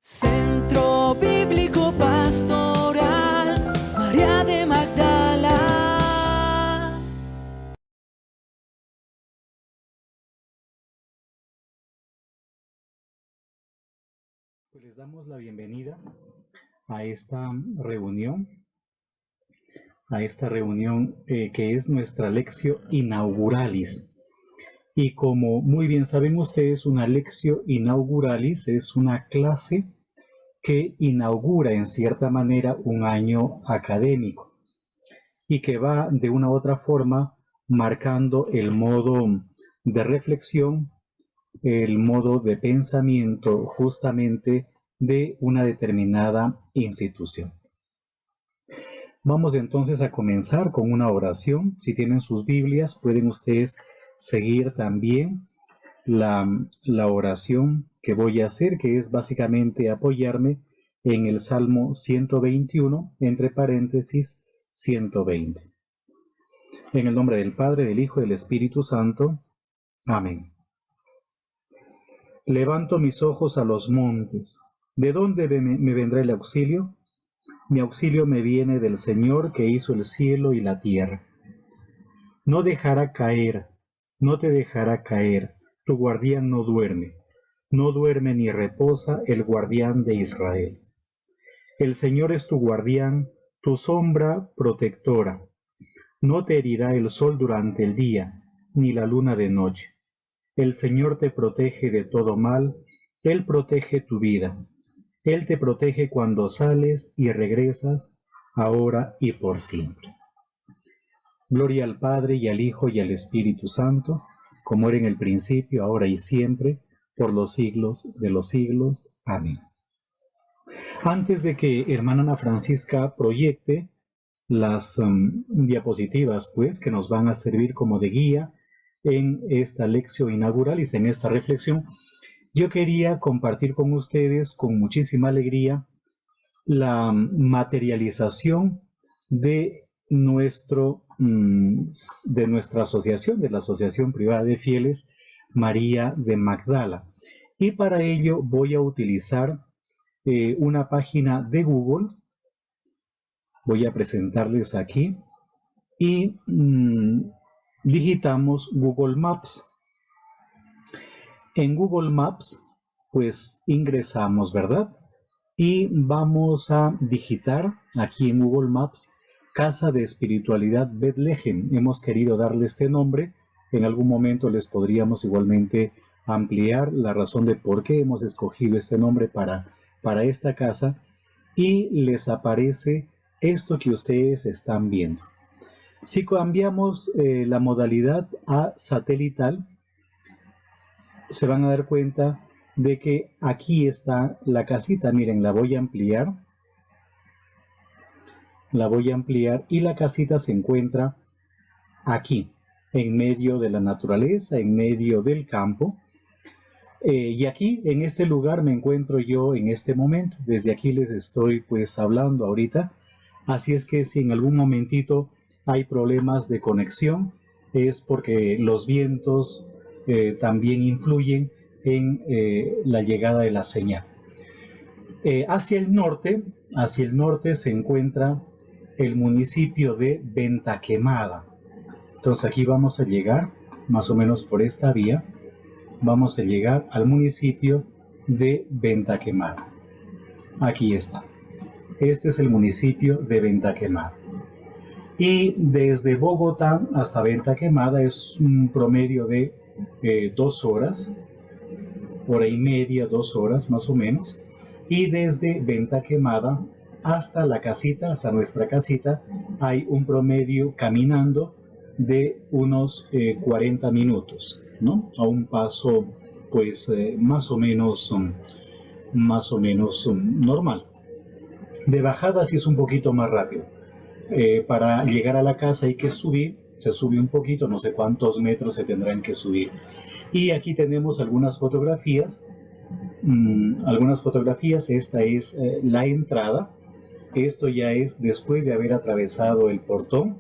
Centro Bíblico Pastoral María de Magdala. Pues les damos la bienvenida a esta reunión, que es nuestra Lectio Inauguralis. Y como muy bien saben ustedes, una Lectio Inauguralis es una clase que inaugura en cierta manera un año académico y que va de una u otra forma marcando el modo de reflexión, el modo de pensamiento justamente de una determinada institución. Vamos entonces a comenzar con una oración. Si tienen sus Biblias, pueden ustedes seguir también la oración que voy a hacer, que es básicamente apoyarme en el Salmo 121, entre paréntesis 120. En el nombre del Padre, del Hijo y del Espíritu Santo. Amén. Levanto mis ojos a los montes. ¿De dónde me vendrá el auxilio? Mi auxilio me viene del Señor que hizo el cielo y la tierra. No dejará caer, no te dejará caer, tu guardián no duerme ni reposa el guardián de Israel. El Señor es tu guardián, tu sombra protectora. No te herirá el sol durante el día, ni la luna de noche. El Señor te protege de todo mal, Él protege tu vida. Él te protege cuando sales y regresas, ahora y por siempre. Gloria al Padre, y al Hijo, y al Espíritu Santo, como era en el principio, ahora y siempre, por los siglos de los siglos. Amén. Antes de que hermana Ana Francisca proyecte las diapositivas, pues, que nos van a servir como de guía en esta lección inaugural y en esta reflexión, yo quería compartir con ustedes con muchísima alegría la materialización de nuestra asociación, de la Asociación Privada de Fieles María de Magdala. Y para ello voy a utilizar una página de Google. Voy a presentarles aquí y digitamos Google Maps. En Google Maps, pues ingresamos, ¿verdad? Y vamos a digitar aquí en Google Maps Casa de Espiritualidad Bethlehem. Hemos querido darle este nombre. En algún momento les podríamos igualmente ampliar la razón de por qué hemos escogido este nombre para esta casa. Y les aparece esto que ustedes están viendo. Si cambiamos la modalidad a satelital, se van a dar cuenta de que aquí está la casita. Miren, la voy a ampliar y la casita se encuentra aquí, en medio de la naturaleza, en medio del campo. Y aquí, en este lugar, me encuentro yo en este momento. Desde aquí les estoy pues hablando ahorita. Así es que si en algún momentito hay problemas de conexión, es porque los vientos también influyen en la llegada de la señal. Hacia el norte se encuentra el municipio de Ventaquemada. Entonces aquí vamos a llegar, más o menos por esta vía, vamos a llegar al municipio de Ventaquemada. Aquí está. Este es el municipio de Ventaquemada. Y desde Bogotá hasta Ventaquemada es un promedio de 2 horas, hora y media, 2 horas más o menos. Y desde Ventaquemada hasta la casita, hasta nuestra casita, hay un promedio caminando de unos 40 minutos, ¿no? A un paso, pues, más o menos normal. De bajada sí es un poquito más rápido. Para llegar a la casa hay que subir, se sube un poquito, no sé cuántos metros se tendrán que subir. Y aquí tenemos algunas fotografías. Esta es la entrada. Esto ya es después de haber atravesado el portón.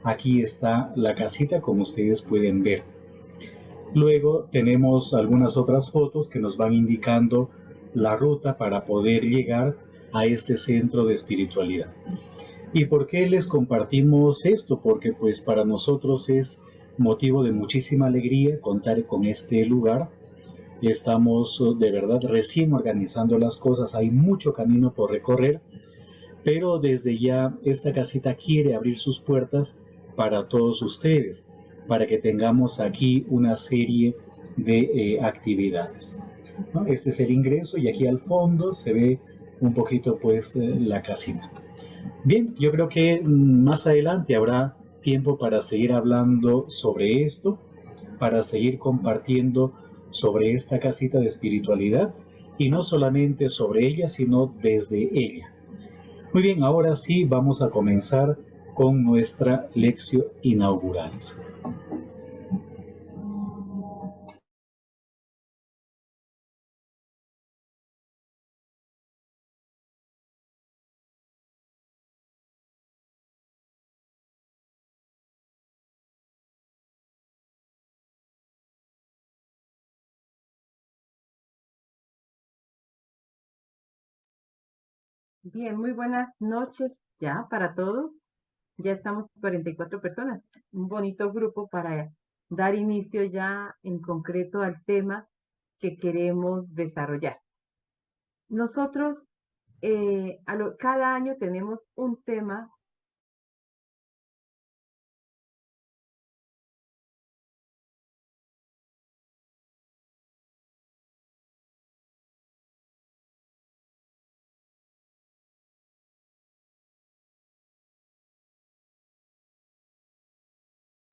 Aquí está la casita, como ustedes pueden ver. Luego tenemos algunas otras fotos que nos van indicando la ruta para poder llegar a este centro de espiritualidad. ¿Y por qué les compartimos esto? Porque pues para nosotros es motivo de muchísima alegría contar con este lugar. Estamos de verdad recién organizando las cosas, hay mucho camino por recorrer, pero desde ya esta casita quiere abrir sus puertas para todos ustedes, para que tengamos aquí una serie de actividades, ¿no? Este es el ingreso y aquí al fondo se ve un poquito pues la casita. Bien, yo creo que más adelante habrá tiempo para seguir hablando sobre esto, para seguir compartiendo sobre esta casita de espiritualidad y no solamente sobre ella, sino desde ella. Muy bien, ahora sí vamos a comenzar con nuestra lección inaugural. Bien, muy buenas noches ya para todos. Ya estamos 44 personas, un bonito grupo para dar inicio ya en concreto al tema que queremos desarrollar. Nosotros cada año tenemos un tema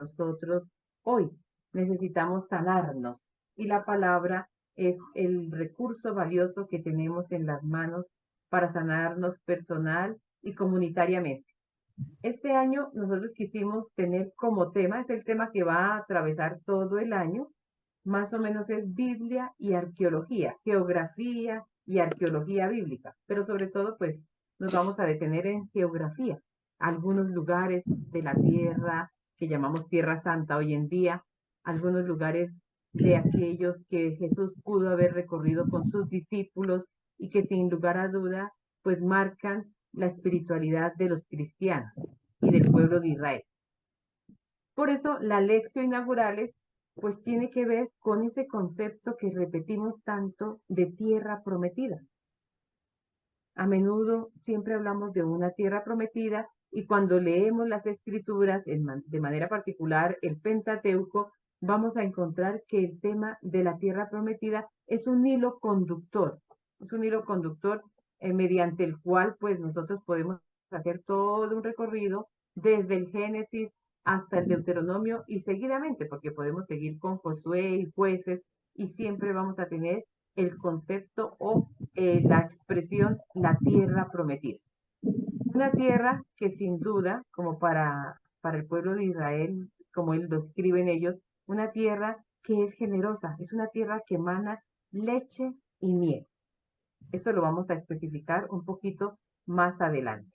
nosotros hoy. Necesitamos sanarnos y la palabra es el recurso valioso que tenemos en las manos para sanarnos personal y comunitariamente. Este año nosotros quisimos tener como tema, es el tema que va a atravesar todo el año, más o menos es Biblia y arqueología, geografía y arqueología bíblica, pero sobre todo pues nos vamos a detener en geografía, algunos lugares de la tierra que llamamos Tierra Santa hoy en día, algunos lugares de aquellos que Jesús pudo haber recorrido con sus discípulos y que sin lugar a duda pues marcan la espiritualidad de los cristianos y del pueblo de Israel. Por eso la lección inaugurales pues tiene que ver con ese concepto que repetimos tanto de tierra prometida. A menudo siempre hablamos de una tierra prometida y cuando leemos las escrituras, de manera particular el Pentateuco, vamos a encontrar que el tema de la tierra prometida es un hilo conductor, mediante el cual pues nosotros podemos hacer todo un recorrido desde el Génesis hasta el Deuteronomio y seguidamente, porque podemos seguir con Josué y Jueces y siempre vamos a tener el concepto o la expresión la tierra prometida. Una tierra que sin duda, como para el pueblo de Israel, como él lo escriben ellos, una tierra que es generosa, es una tierra que emana leche y miel. Esto lo vamos a especificar un poquito más adelante.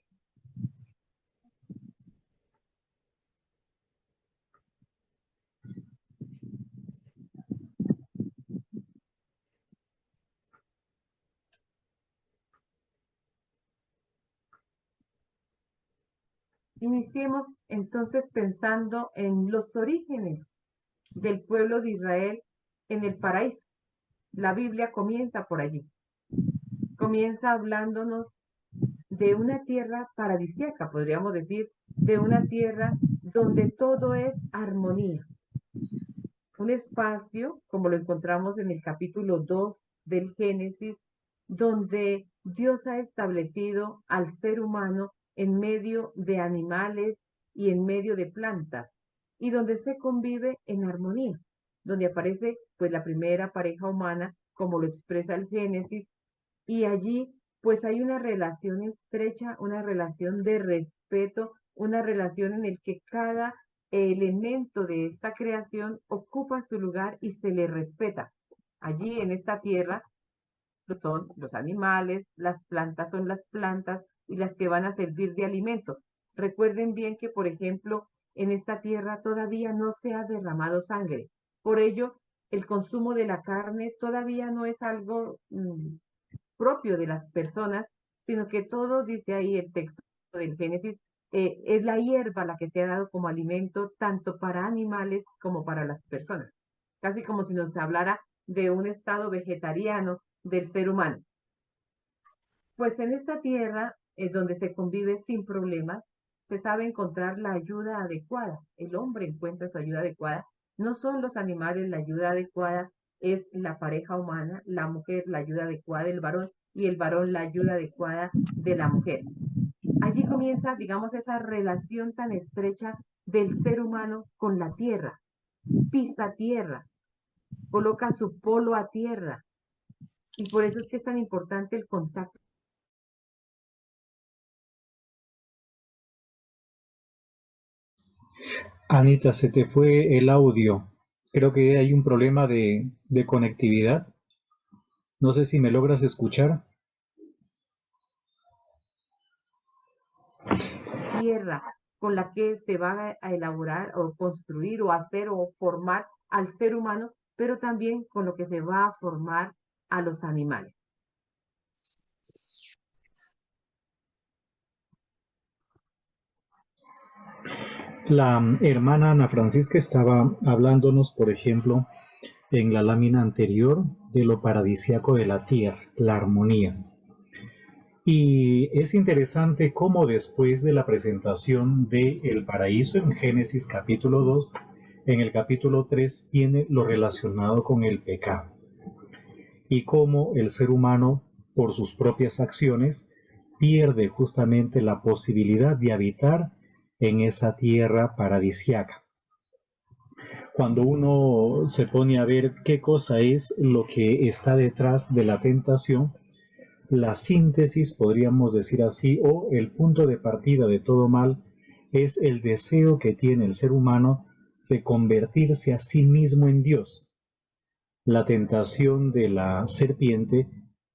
Iniciemos entonces pensando en los orígenes del pueblo de Israel en el paraíso. La Biblia comienza por allí. Comienza hablándonos de una tierra paradisíaca, podríamos decir, de una tierra donde todo es armonía. Un espacio, como lo encontramos en el capítulo 2 del Génesis, donde Dios ha establecido al ser humano en medio de animales y en medio de plantas, y donde se convive en armonía, donde aparece pues la primera pareja humana, como lo expresa el Génesis, y allí pues hay una relación estrecha, una relación de respeto, una relación en el que cada elemento de esta creación ocupa su lugar y se le respeta. Allí en esta tierra son los animales, las plantas son las plantas y las que van a servir de alimento. Recuerden bien que, por ejemplo, en esta tierra todavía no se ha derramado sangre. Por ello, el consumo de la carne todavía no es algo propio de las personas, sino que todo, dice ahí el texto del Génesis, es la hierba la que se ha dado como alimento tanto para animales como para las personas. Casi como si nos hablara de un estado vegetariano del ser humano. Pues en esta tierra es donde se convive sin problemas, se sabe encontrar la ayuda adecuada. El hombre encuentra su ayuda adecuada. No son los animales la ayuda adecuada, es la pareja humana, la mujer la ayuda adecuada del varón y el varón la ayuda adecuada de la mujer. Allí comienza, digamos, esa relación tan estrecha del ser humano con la tierra. Pisa tierra, coloca su polo a tierra. Y por eso es que es tan importante el contacto. Anita, se te fue el audio. Creo que hay un problema de conectividad. No sé si me logras escuchar. Tierra con la que se va a elaborar o construir o hacer o formar al ser humano, pero también con lo que se va a formar a los animales. La hermana Ana Francisca estaba hablándonos, por ejemplo, en la lámina anterior de lo paradisíaco de la tierra, la armonía. Y es interesante cómo después de la presentación de el paraíso en Génesis capítulo 2, en el capítulo 3 viene lo relacionado con el pecado. Y cómo el ser humano, por sus propias acciones, pierde justamente la posibilidad de habitar en esa tierra paradisiaca. Cuando uno se pone a ver qué cosa es lo que está detrás de la tentación, la síntesis, podríamos decir así, o el punto de partida de todo mal, es el deseo que tiene el ser humano de convertirse a sí mismo en Dios. La tentación de la serpiente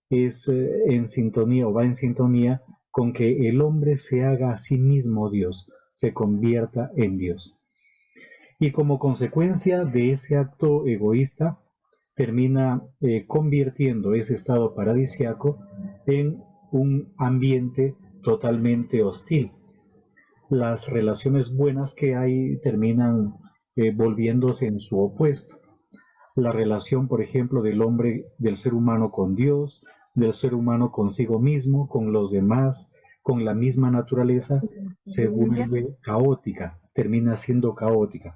es en sintonía o va en sintonía con que el hombre se haga a sí mismo Dios, se convierta en Dios. Y como consecuencia de ese acto egoísta, termina convirtiendo ese estado paradisiaco en un ambiente totalmente hostil. Las relaciones buenas que hay terminan volviéndose en su opuesto. La relación, por ejemplo, del hombre, del ser humano con Dios, del ser humano consigo mismo, con los demás, con la misma naturaleza, se vuelve caótica, termina siendo caótica.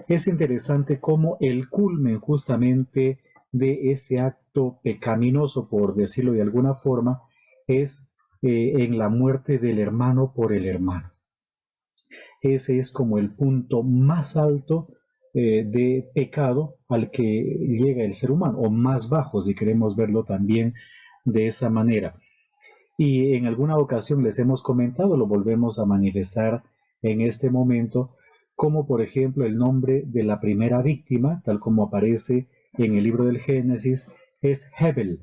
Es interesante cómo el culmen justamente de ese acto pecaminoso, por decirlo de alguna forma, es en la muerte del hermano por el hermano. Ese es como el punto más alto de pecado al que llega el ser humano, o más bajo, si queremos verlo también de esa manera. Y en alguna ocasión les hemos comentado, lo volvemos a manifestar en este momento, como por ejemplo el nombre de la primera víctima, tal como aparece en el libro del Génesis, es Hebel,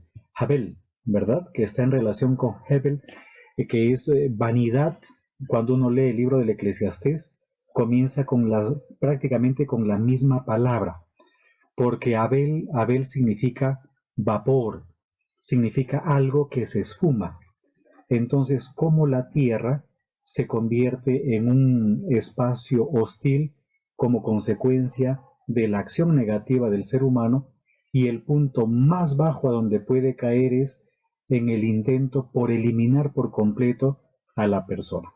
¿verdad? Que está en relación con Hebel, que es vanidad. Cuando uno lee el libro del Eclesiastés, comienza con prácticamente con la misma palabra, porque Abel significa vapor, significa algo que se esfuma. Entonces, ¿cómo la tierra se convierte en un espacio hostil como consecuencia de la acción negativa del ser humano? Y el punto más bajo a donde puede caer es en el intento por eliminar por completo a la persona.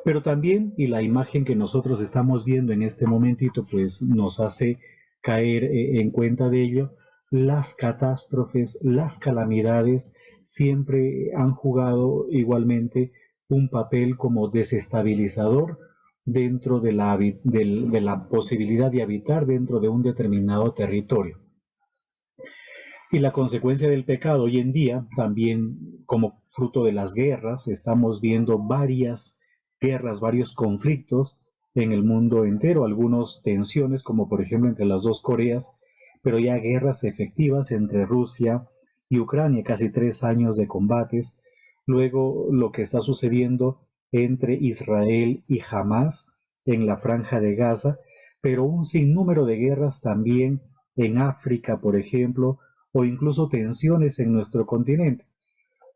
Pero también, y la imagen que nosotros estamos viendo en este momentito, pues nos hace caer en cuenta de ello, las catástrofes, las calamidades, siempre han jugado igualmente un papel como desestabilizador dentro de la posibilidad de habitar dentro de un determinado territorio. Y la consecuencia del pecado hoy en día, también como fruto de las guerras, estamos viendo varias guerras, varios conflictos en el mundo entero, algunas tensiones como por ejemplo entre las dos Coreas, pero ya guerras efectivas entre Rusia y Ucrania, casi 3 años de combates, luego lo que está sucediendo entre Israel y Hamas en la franja de Gaza, pero un sinnúmero de guerras también en África, por ejemplo, o incluso tensiones en nuestro continente.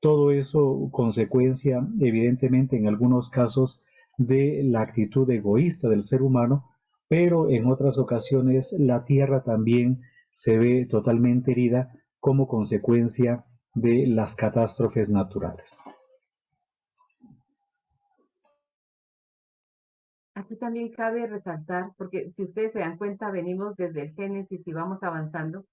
Todo eso consecuencia, evidentemente, en algunos casos, de la actitud egoísta del ser humano, pero en otras ocasiones la tierra también se ve totalmente herida como consecuencia de las catástrofes naturales. Aquí también cabe resaltar, porque si ustedes se dan cuenta, venimos desde el Génesis y vamos avanzando.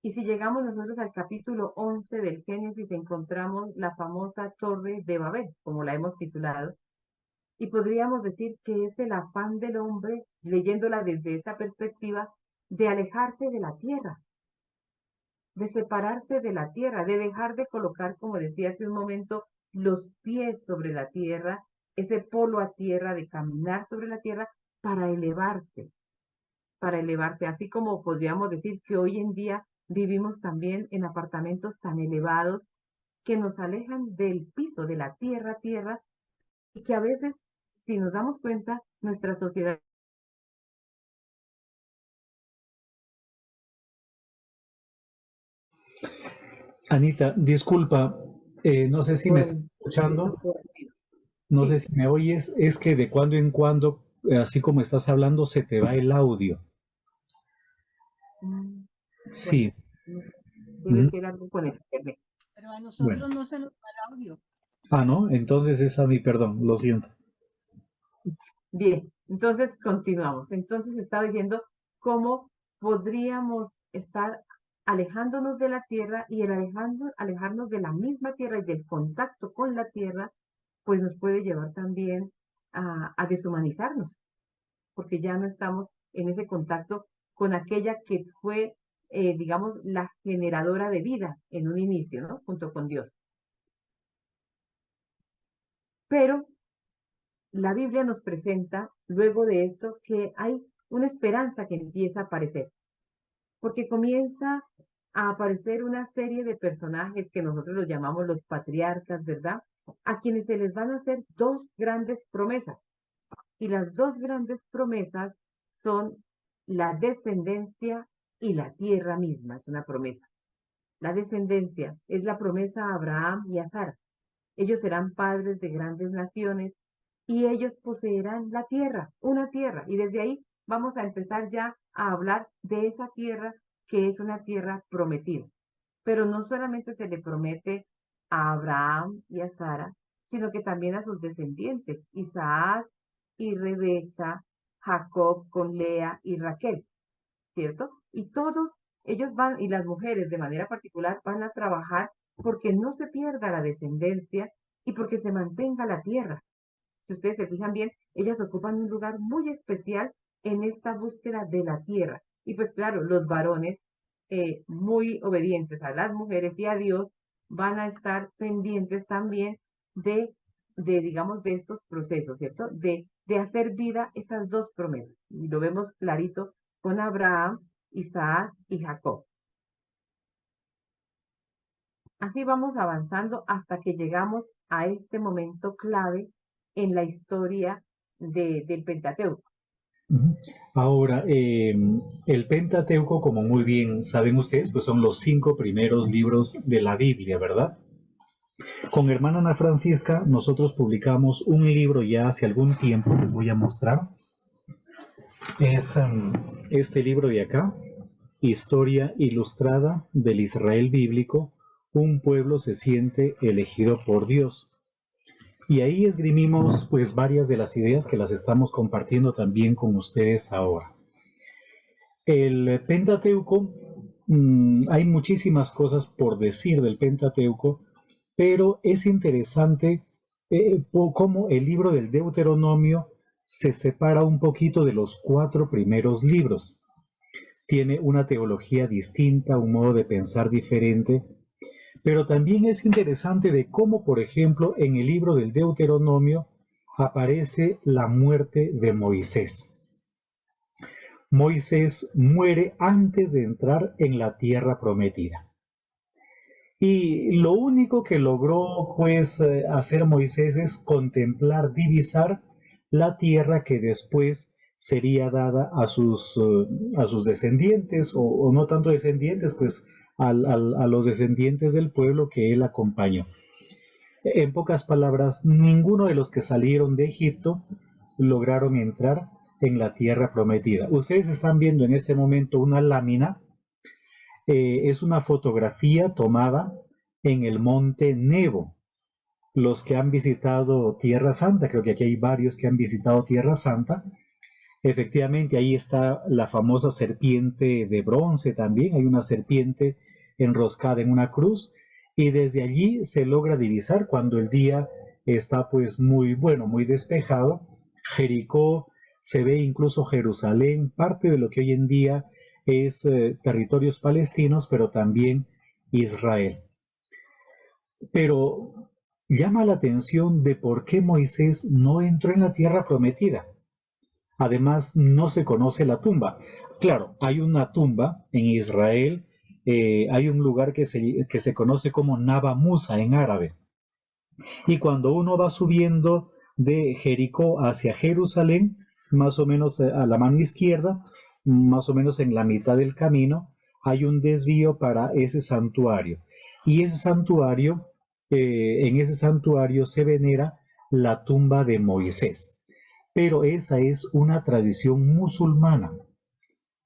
Y si llegamos nosotros al capítulo 11 del Génesis, encontramos la famosa Torre de Babel, como la hemos titulado, y podríamos decir que es el afán del hombre, leyéndola desde esa perspectiva, de alejarse de la tierra, de separarse de la tierra, de dejar de colocar, como decía hace un momento, los pies sobre la tierra, ese polo a tierra, de caminar sobre la tierra para elevarse, así como podríamos decir que hoy en día vivimos también en apartamentos tan elevados que nos alejan del piso, de la tierra, y que a veces, si nos damos cuenta, nuestra sociedad... Anita, disculpa, no sé si me estás escuchando, no sé Sí. si me oyes, es que de cuando en cuando, así como estás hablando, se te va el audio. Bueno, Sí. no sé, debe Mm, ser algo con el internet. Pero a nosotros bueno. no se nos va el audio. Ah, ¿no? Entonces es a mi perdón, lo siento. Bien, entonces continuamos. Entonces estaba diciendo cómo podríamos estar alejándonos de la tierra y el alejarnos de la misma tierra y del contacto con la tierra, pues nos puede llevar también a deshumanizarnos, porque ya no estamos en ese contacto con aquella que fue, digamos, la generadora de vida en un inicio, ¿no? Junto con Dios. Pero la Biblia nos presenta, luego de esto, que hay una esperanza que empieza a aparecer, porque comienza a aparecer una serie de personajes que nosotros los llamamos los patriarcas, ¿verdad? A quienes se les van a hacer dos grandes promesas. Y las dos grandes promesas son la descendencia y la tierra misma, es una promesa. La descendencia es la promesa a Abraham y a Sara. Ellos serán padres de grandes naciones y ellos poseerán la tierra, una tierra. Y desde ahí vamos a empezar ya a hablar de esa tierra que es una tierra prometida. Pero no solamente se le promete a Abraham y a Sara, sino que también a sus descendientes, Isaac y Rebeca, Jacob con Lea y Raquel, ¿cierto? Y todos ellos van, y las mujeres de manera particular, van a trabajar porque no se pierda la descendencia y porque se mantenga la tierra. Si ustedes se fijan bien, ellas ocupan un lugar muy especial en esta búsqueda de la tierra. Y pues claro, los varones muy obedientes a las mujeres y a Dios van a estar pendientes también digamos, de estos procesos, ¿cierto? De hacer vida esas dos promesas. Y lo vemos clarito con Abraham, Isaac y Jacob. Así vamos avanzando hasta que llegamos a este momento clave en la historia del Pentateuco. Ahora, el Pentateuco, como muy bien saben ustedes, pues son los 5 primeros libros de la Biblia, ¿verdad? Con hermana Ana Francisca, nosotros publicamos un libro ya hace algún tiempo, les voy a mostrar. Es este libro de acá, Historia Ilustrada del Israel Bíblico, un pueblo se siente elegido por Dios. Y ahí esgrimimos pues varias de las ideas que las estamos compartiendo también con ustedes ahora. El Pentateuco, hay muchísimas cosas por decir del Pentateuco, pero es interesante cómo el libro del Deuteronomio se separa un poquito de los 4 primeros libros. Tiene una teología distinta, un modo de pensar diferente, pero también es interesante de cómo, por ejemplo, en el libro del Deuteronomio aparece la muerte de Moisés. Moisés muere antes de entrar en la tierra prometida. Y lo único que logró pues hacer Moisés es contemplar, divisar la tierra que después sería dada a sus descendientes, o no tanto descendientes, pues a los descendientes del pueblo que él acompañó. En pocas palabras, ninguno de los que salieron de Egipto lograron entrar en la tierra prometida. Ustedes están viendo en este momento una lámina, es una fotografía tomada en el monte Nebo. Los que han visitado Tierra Santa, creo que aquí hay varios que han visitado Tierra Santa, efectivamente ahí está la famosa serpiente de bronce también, hay una serpiente enroscada en una cruz, y desde allí se logra divisar cuando el día está pues muy bueno, muy despejado, Jericó, se ve incluso Jerusalén, parte de lo que hoy en día es territorios palestinos, pero también Israel. Pero llama la atención de por qué Moisés no entró en la tierra prometida. Además, no se conoce la tumba. Claro, hay una tumba en Israel, hay un lugar que se conoce como Naba Musa en árabe. Y cuando uno va subiendo de Jericó hacia Jerusalén, más o menos a la mano izquierda, más o menos en la mitad del camino, hay un desvío para ese santuario. Y ese santuario, en ese santuario se venera la tumba de Moisés. Pero esa es una tradición musulmana,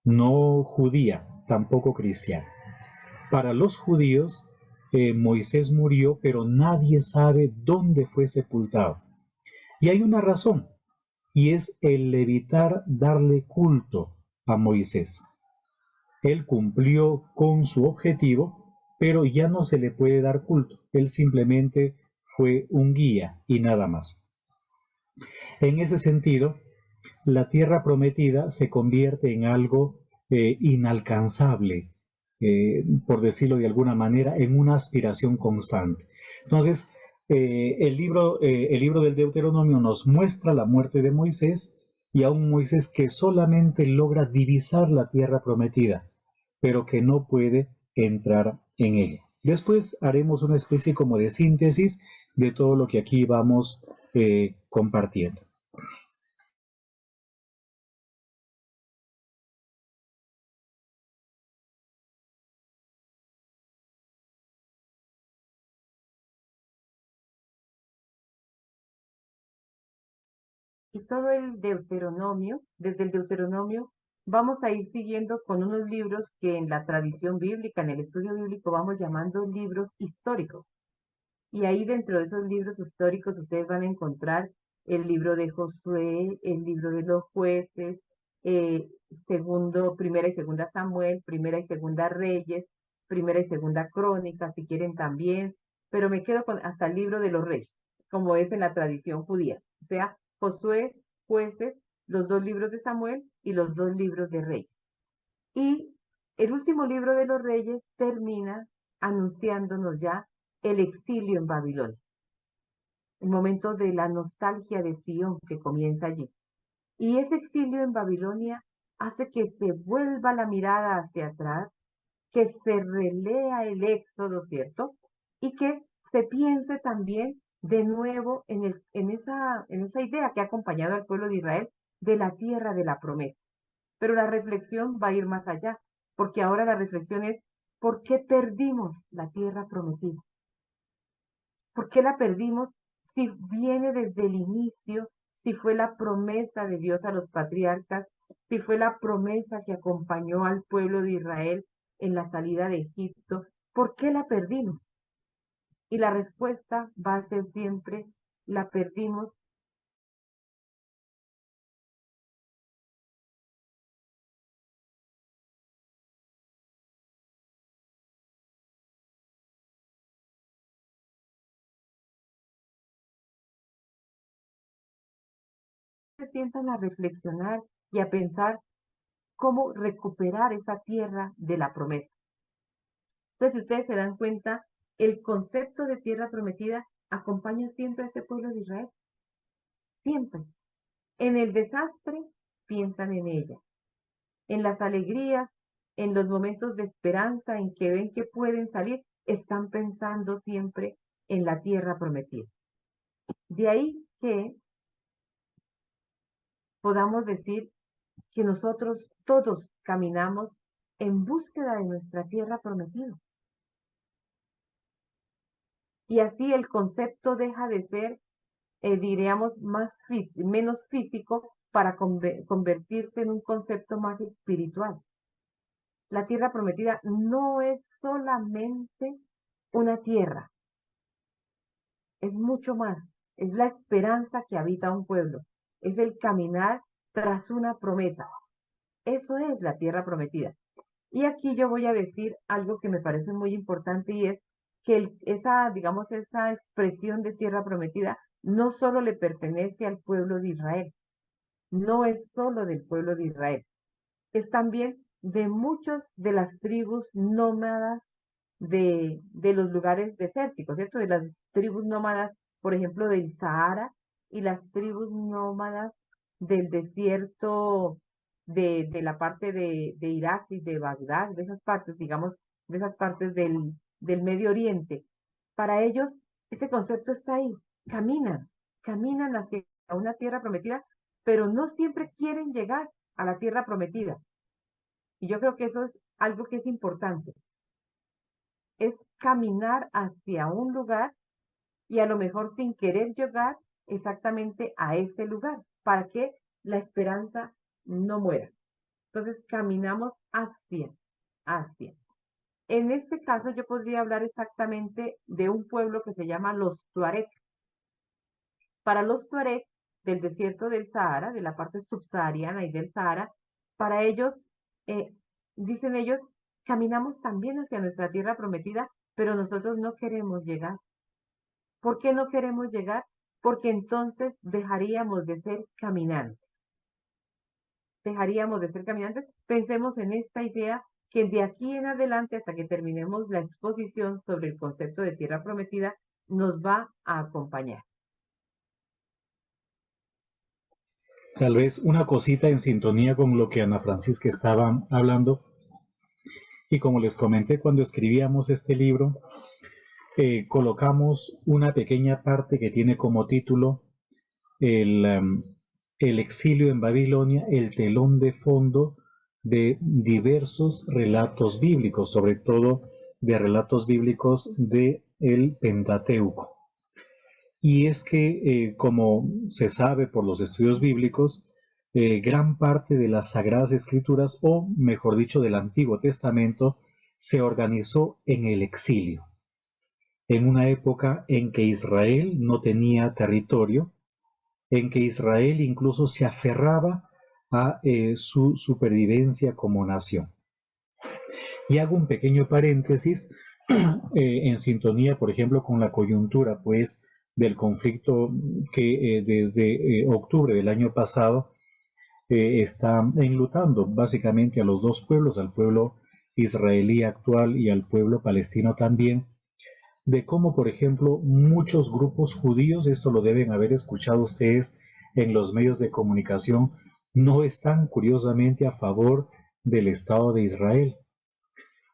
no judía, tampoco cristiana. Para los judíos, Moisés murió, pero nadie sabe dónde fue sepultado. Y hay una razón, y es el evitar darle culto a Moisés. Él cumplió con su objetivo, pero ya no se le puede dar culto. Él simplemente fue un guía y nada más. En ese sentido, la tierra prometida se convierte en algo inalcanzable, por decirlo de alguna manera, en una aspiración constante. Entonces, el libro del Deuteronomio nos muestra la muerte de Moisés y a un Moisés que solamente logra divisar la tierra prometida, pero que no puede entrar en ella. Después haremos una especie como de síntesis de todo lo que aquí vamos compartiendo. Y todo el Deuteronomio, desde el Deuteronomio, vamos a ir siguiendo con unos libros que en la tradición bíblica, en el estudio bíblico, vamos llamando libros históricos. Y ahí dentro de esos libros históricos ustedes van a encontrar el libro de Josué, el libro de los jueces, primera y segunda Samuel, primera y segunda Reyes, primera y segunda Crónicas, si quieren también, pero me quedo con hasta el libro de los Reyes, como es en la tradición judía. O sea, Josué, jueces, los dos libros de Samuel y los dos libros de Reyes. Y el último libro de los Reyes termina anunciándonos ya el exilio en Babilonia, el momento de la nostalgia de Sion que comienza allí. Y ese exilio en Babilonia hace que se vuelva la mirada hacia atrás, que se relea el Éxodo, ¿cierto? Y que se piense también de nuevo en esa idea que ha acompañado al pueblo de Israel de la tierra de la promesa. Pero la reflexión va a ir más allá, porque ahora la reflexión es, ¿por qué perdimos la tierra prometida? ¿Por qué la perdimos si viene desde el inicio, si fue la promesa de Dios a los patriarcas, si fue la promesa que acompañó al pueblo de Israel en la salida de Egipto? ¿Por qué la perdimos? Y la respuesta va a ser siempre, la perdimos se sientan a reflexionar y a pensar cómo recuperar esa tierra de la promesa. Entonces, si ustedes se dan cuenta, el concepto de tierra prometida acompaña siempre a este pueblo de Israel. Siempre. En el desastre, piensan en ella. En las alegrías, en los momentos de esperanza en que ven que pueden salir, están pensando siempre en la tierra prometida. De ahí que podamos decir que nosotros todos caminamos en búsqueda de nuestra tierra prometida. Y así el concepto deja de ser, diríamos, menos físico para convertirse en un concepto más espiritual. La tierra prometida no es solamente una tierra, es mucho más. Es la esperanza que habita un pueblo. Es el caminar tras una promesa. Eso es la tierra prometida. Y aquí yo voy a decir algo que me parece muy importante y es que digamos, esa expresión de tierra prometida no solo le pertenece al pueblo de Israel, no es solo del pueblo de Israel, es también de muchos de las tribus nómadas de los lugares desérticos, ¿cierto? De las tribus nómadas, por ejemplo, del Sahara y las tribus nómadas del desierto de la parte de Irak y de Bagdad, de esas partes, digamos, de esas partes del Medio Oriente. Para ellos, ese concepto está ahí. Caminan hacia una tierra prometida, pero no siempre quieren llegar a la tierra prometida. Y yo creo que eso es algo que es importante. Es caminar hacia un lugar y a lo mejor sin querer llegar exactamente a ese lugar, para que la esperanza no muera. Entonces caminamos hacia. En este caso yo podría hablar exactamente de un pueblo que se llama los Tuareg. Para los Tuareg del desierto del Sahara, de la parte subsahariana y del Sahara, para ellos, eh, dicen ellos, caminamos también hacia nuestra tierra prometida, pero nosotros no queremos llegar. ¿Por qué no queremos llegar? Porque entonces dejaríamos de ser caminantes. Dejaríamos de ser caminantes. Pensemos en esta idea que de aquí en adelante, hasta que terminemos la exposición sobre el concepto de tierra prometida, nos va a acompañar. Tal vez una cosita en sintonía con lo que Ana Francisca estaba hablando, y como les comenté cuando escribíamos este libro, colocamos una pequeña parte que tiene como título el exilio en Babilonia, el telón de fondo de diversos relatos bíblicos, sobre todo de relatos bíblicos de el Pentateuco. Y es que, como se sabe por los estudios bíblicos, gran parte de las Sagradas Escrituras, o mejor dicho, del Antiguo Testamento, se organizó en el exilio, en una época en que Israel no tenía territorio, en que Israel incluso se aferraba a su supervivencia como nación. Y hago un pequeño paréntesis en sintonía, por ejemplo, con la coyuntura, pues, del conflicto que desde octubre del año pasado está enlutando básicamente a los dos pueblos, al pueblo israelí actual y al pueblo palestino también, de cómo, por ejemplo, muchos grupos judíos, esto lo deben haber escuchado ustedes en los medios de comunicación, no están curiosamente a favor del Estado de Israel,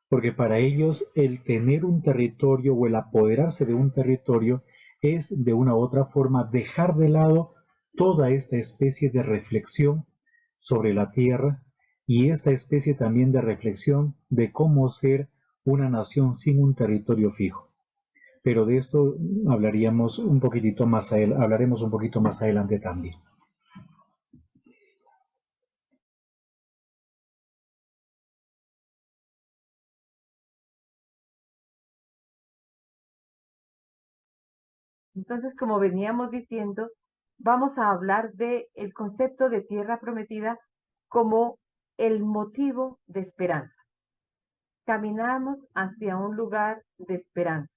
porque para ellos el tener un territorio o el apoderarse de un territorio es de una u otra forma dejar de lado toda esta especie de reflexión sobre la tierra y esta especie también de reflexión de cómo ser una nación sin un territorio fijo. Pero de esto hablaremos un poquitito más hablaremos un poquito más adelante también. Entonces, como veníamos diciendo, vamos a hablar del concepto de tierra prometida como el motivo de esperanza. Caminamos hacia un lugar de esperanza.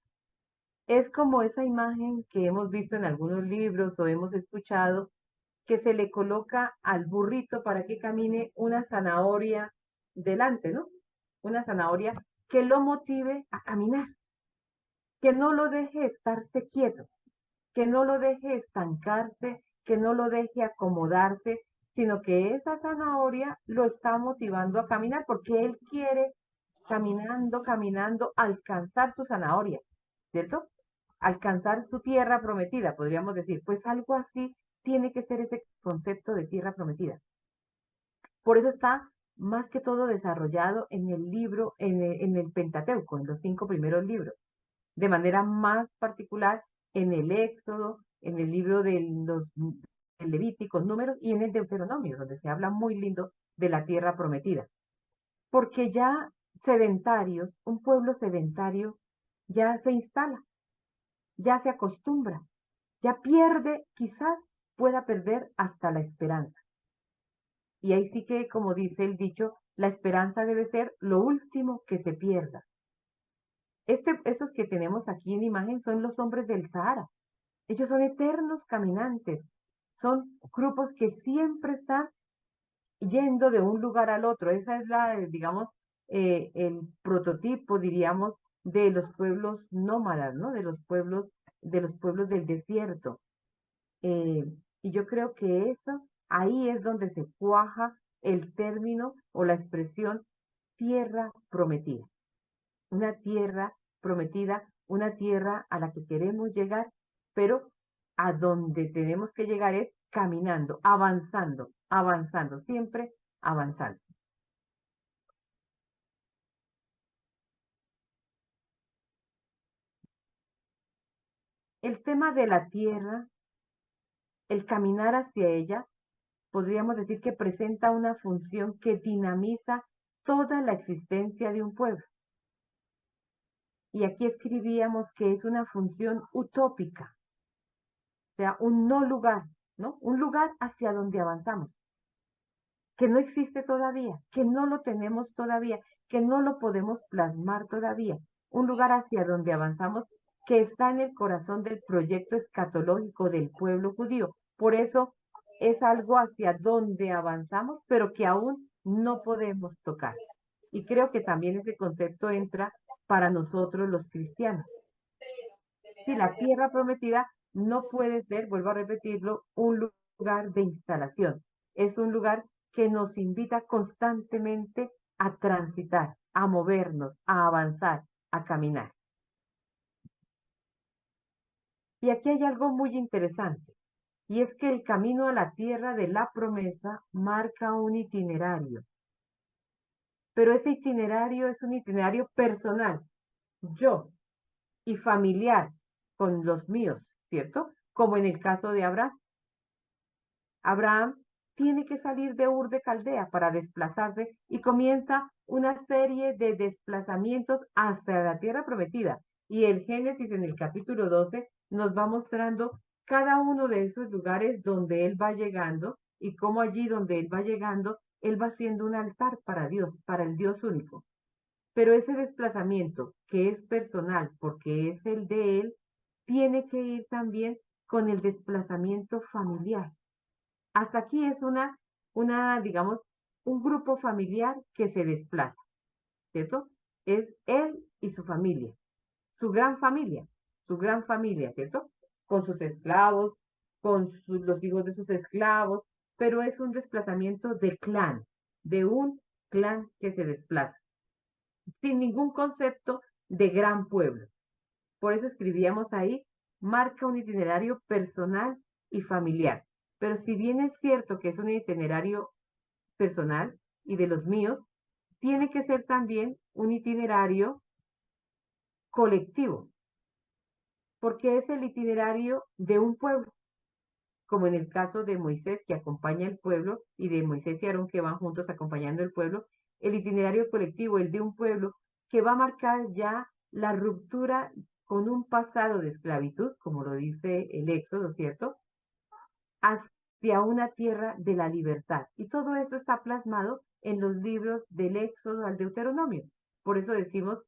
Es como esa imagen que hemos visto en algunos libros o hemos escuchado, que se le coloca al burrito para que camine una zanahoria delante, ¿no? Una zanahoria que lo motive a caminar, que no lo deje estarse quieto, que no lo deje estancarse, que no lo deje acomodarse, sino que esa zanahoria lo está motivando a caminar porque él quiere, caminando, alcanzar su zanahoria, ¿cierto? Alcanzar su tierra prometida, podríamos decir. Pues algo así tiene que ser ese concepto de tierra prometida. Por eso está más que todo desarrollado en el libro, en el Pentateuco, en los 5 primeros libros. de manera más particular en el Éxodo, en el libro de los Levíticos, Números y en el Deuteronomio, donde se habla muy lindo de la tierra prometida. Porque ya sedentarios, un pueblo sedentario ya se instala, ya se acostumbra, ya pierde, quizás pueda perder hasta la esperanza. Y ahí sí que, como dice el dicho, la esperanza debe ser lo último que se pierda. Estos que tenemos aquí en imagen son los hombres del Sahara. Ellos son eternos caminantes. Son grupos que siempre están yendo de un lugar al otro. Esa es digamos, el prototipo, diríamos, de los pueblos nómadas, ¿no? De los pueblos del desierto. Y yo creo que ahí es donde se cuaja el término o la expresión tierra prometida. Una tierra prometida, una tierra a la que queremos llegar, pero a donde tenemos que llegar es caminando, avanzando, avanzando, siempre avanzando. El tema de la tierra, el caminar hacia ella, podríamos decir que presenta una función que dinamiza toda la existencia de un pueblo. Y aquí escribíamos que es una función utópica, o sea, un no lugar, ¿no? Un lugar hacia donde avanzamos, que no existe todavía, que no lo tenemos todavía, que no lo podemos plasmar todavía. Un lugar hacia donde avanzamos que está en el corazón del proyecto escatológico del pueblo judío. Por eso es algo hacia donde avanzamos, pero que aún no podemos tocar. Y creo que también ese concepto entra para nosotros los cristianos. Si la tierra prometida no puede ser, vuelvo a repetirlo, un lugar de instalación. Es un lugar que nos invita constantemente a transitar, a movernos, a avanzar, a caminar. Y aquí hay algo muy interesante, y es que el camino a la tierra de la promesa marca un itinerario. Pero ese itinerario es un itinerario personal, yo, y familiar con los míos, ¿cierto? Como en el caso de Abraham. Abraham tiene que salir de Ur de Caldea para desplazarse y comienza una serie de desplazamientos hasta la tierra prometida. Y el Génesis en el capítulo 12 nos va mostrando cada uno de esos lugares donde él va llegando y cómo allí donde él va llegando, él va haciendo un altar para Dios, para el Dios único. Pero ese desplazamiento que es personal, porque es el de él, tiene que ir también con el desplazamiento familiar. Hasta aquí es digamos, un grupo familiar que se desplaza, ¿cierto? Es él y su familia, su gran familia, ¿cierto? Con sus esclavos, los hijos de sus esclavos, pero es un desplazamiento de clan, de un clan que se desplaza, sin ningún concepto de gran pueblo. Por eso escribíamos ahí, marca un itinerario personal y familiar. Pero si bien es cierto que es un itinerario personal y de los míos, tiene que ser también un itinerario colectivo, porque es el itinerario de un pueblo, como en el caso de Moisés que acompaña al pueblo y de Moisés y Aarón que van juntos acompañando al pueblo, el itinerario colectivo, el de un pueblo que va a marcar ya la ruptura con un pasado de esclavitud, como lo dice el Éxodo, ¿cierto? Hacia una tierra de la libertad. Y todo eso está plasmado en los libros del Éxodo al Deuteronomio. Por eso decimos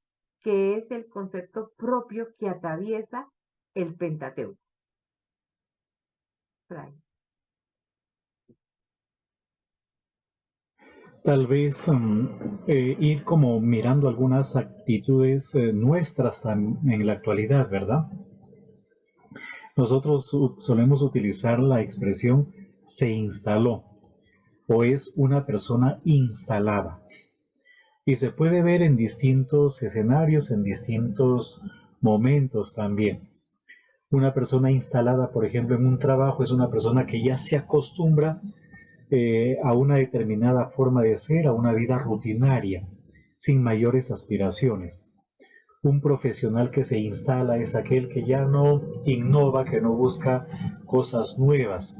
que es el concepto propio que atraviesa el Pentateuco. Tal vez ir como mirando algunas actitudes nuestras en la actualidad, ¿verdad? Nosotros solemos utilizar la expresión se instaló o es una persona instalada. Y se puede ver en distintos escenarios, en distintos momentos también. Una persona instalada, por ejemplo, en un trabajo es una persona que ya se acostumbra a una determinada forma de ser, a una vida rutinaria, sin mayores aspiraciones. Un profesional que se instala es aquel que ya no innova, que no busca cosas nuevas.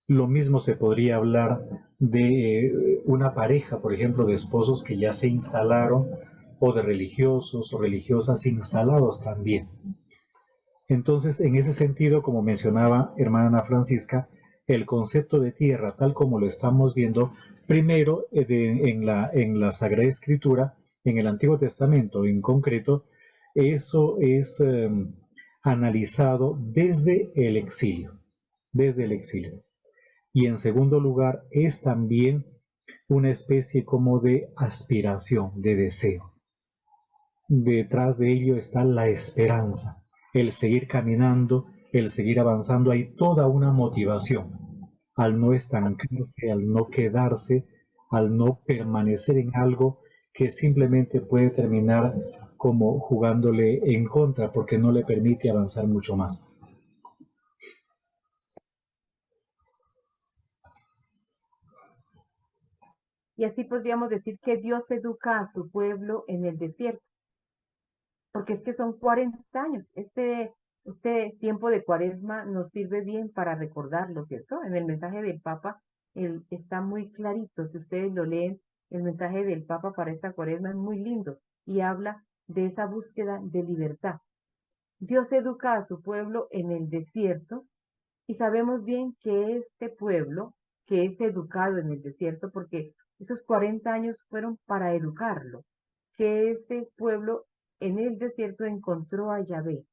Lo mismo se podría hablar de una pareja, por ejemplo, de esposos que ya se instalaron, o de religiosos o religiosas instalados también. Entonces, en ese sentido, como mencionaba hermana Ana Francisca, el concepto de tierra, tal como lo estamos viendo, primero en la Sagrada Escritura, en el Antiguo Testamento en concreto, eso es analizado desde el exilio. Y en segundo lugar, es también una especie como de aspiración, de deseo. Detrás de ello está la esperanza, el seguir caminando, el seguir avanzando. Hay toda una motivación al no estancarse, al no quedarse, al no permanecer en algo que simplemente puede terminar como jugándole en contra porque no le permite avanzar mucho más. Y así podríamos decir que Dios educa a su pueblo en el desierto, porque es que son 40 años. Este tiempo de Cuaresma nos sirve bien para recordarlo, ¿cierto? En el mensaje del Papa está muy clarito. Si ustedes lo leen, el mensaje del Papa para esta Cuaresma es muy lindo y habla de esa búsqueda de libertad. Dios educa a su pueblo en el desierto y sabemos bien que este pueblo, que es educado en el desierto, porque esos 40 años fueron para educarlo, que este pueblo en el desierto encontró a Yahvé,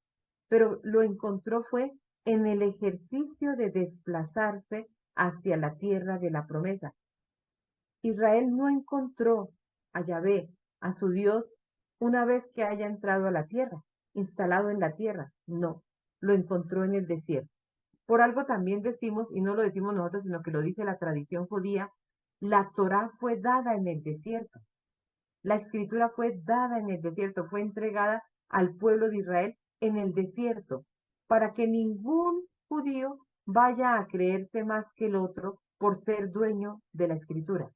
pero lo encontró fue en el ejercicio de desplazarse hacia la tierra de la promesa. Israel no encontró a Yahvé, a su Dios, una vez que haya entrado a la tierra, instalado en la tierra. No, lo encontró en el desierto. Por algo también decimos, y no lo decimos nosotros, sino que lo dice la tradición judía, la Torá fue dada en el desierto. La escritura fue dada en el desierto, fue entregada al pueblo de Israel en el desierto, para que ningún judío vaya a creerse más que el otro por ser dueño de la escritura,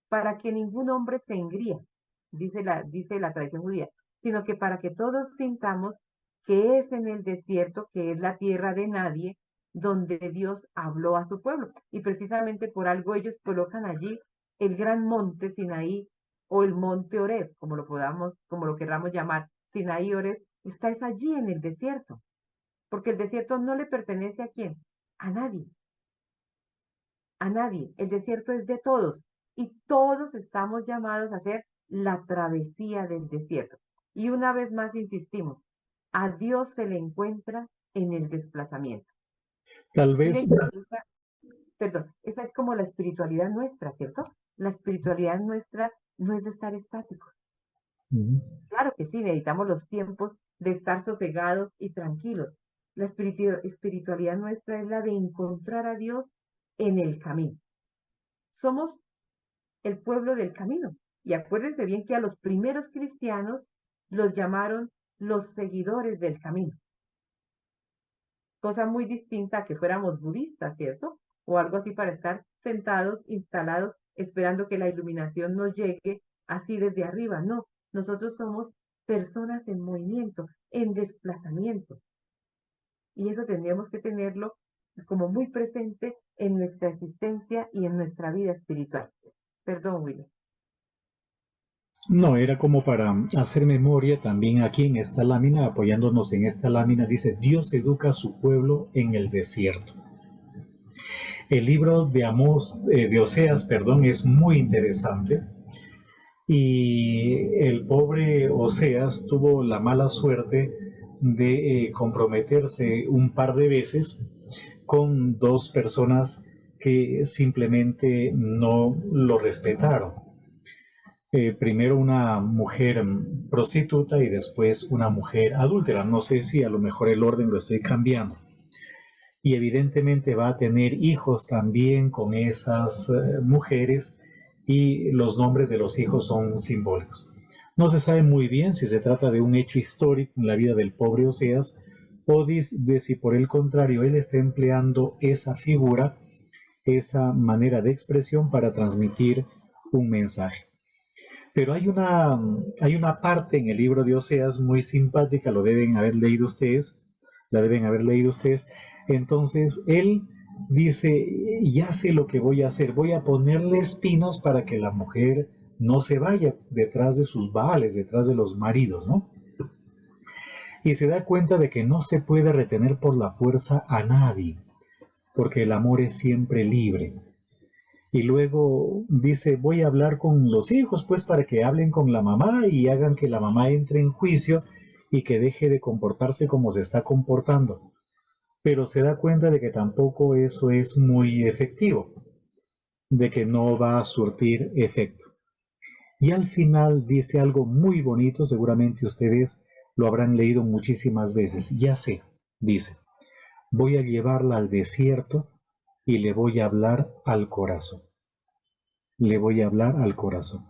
para que ningún hombre se engría, dice la tradición judía, sino que para que todos sintamos que es en el desierto, que es la tierra de nadie, donde Dios habló a su pueblo. Y precisamente por algo ellos colocan allí el gran monte Sinaí o el monte Oreb, como lo querramos llamar, Sinaí Oreb, es allí en el desierto, porque el desierto no le pertenece a quién, a nadie, a nadie. El desierto es de todos y todos estamos llamados a hacer la travesía del desierto. Y una vez más insistimos, a Dios se le encuentra en el desplazamiento. Tal vez, Perdón, esa es como la espiritualidad nuestra, ¿cierto? La espiritualidad nuestra no es de estar estáticos. Claro que sí, necesitamos los tiempos de estar sosegados y tranquilos. La espiritualidad nuestra es la de encontrar a Dios en el camino. Somos el pueblo del camino. Y acuérdense bien que a los primeros cristianos los llamaron los seguidores del camino. Cosa muy distinta a que fuéramos budistas, ¿cierto? O algo así para estar sentados, instalados, esperando que la iluminación nos llegue así desde arriba. No, nosotros somos personas en movimiento, en desplazamiento. Y eso tendríamos que tenerlo como muy presente en nuestra existencia y en nuestra vida espiritual. Perdón, Willy. no, era como para hacer memoria también aquí en esta lámina, apoyándonos en esta lámina, dice, Dios educa a su pueblo en el desierto. El libro de de Oseas, perdón, es muy interesante y el pobre Oseas tuvo la mala suerte de comprometerse un par de veces con dos personas que simplemente no lo respetaron. Primero una mujer prostituta y después una mujer adúltera. No sé si a lo mejor el orden lo estoy cambiando. Y evidentemente va a tener hijos también con esas mujeres y los nombres de los hijos son simbólicos. No se sabe muy bien si se trata de un hecho histórico en la vida del pobre Oseas o de si por el contrario él está empleando esa figura, esa manera de expresión para transmitir un mensaje. Pero hay una parte en el libro de Oseas muy simpática, lo deben haber leído ustedes, la deben haber leído ustedes. Entonces, él dice, ya sé lo que voy a hacer, voy a ponerle espinos para que la mujer no se vaya detrás de sus baales, detrás de los maridos, ¿no? Y se da cuenta de que no se puede retener por la fuerza a nadie, porque el amor es siempre libre. Y luego dice, voy a hablar con los hijos, pues para que hablen con la mamá y hagan que la mamá entre en juicio y que deje de comportarse como se está comportando. Pero se da cuenta de que tampoco eso es muy efectivo, de que no va a surtir efecto. Y al final dice algo muy bonito, seguramente ustedes lo habrán leído muchísimas veces. Ya sé, dice, voy a llevarla al desierto y le voy a hablar al corazón. Le voy a hablar al corazón.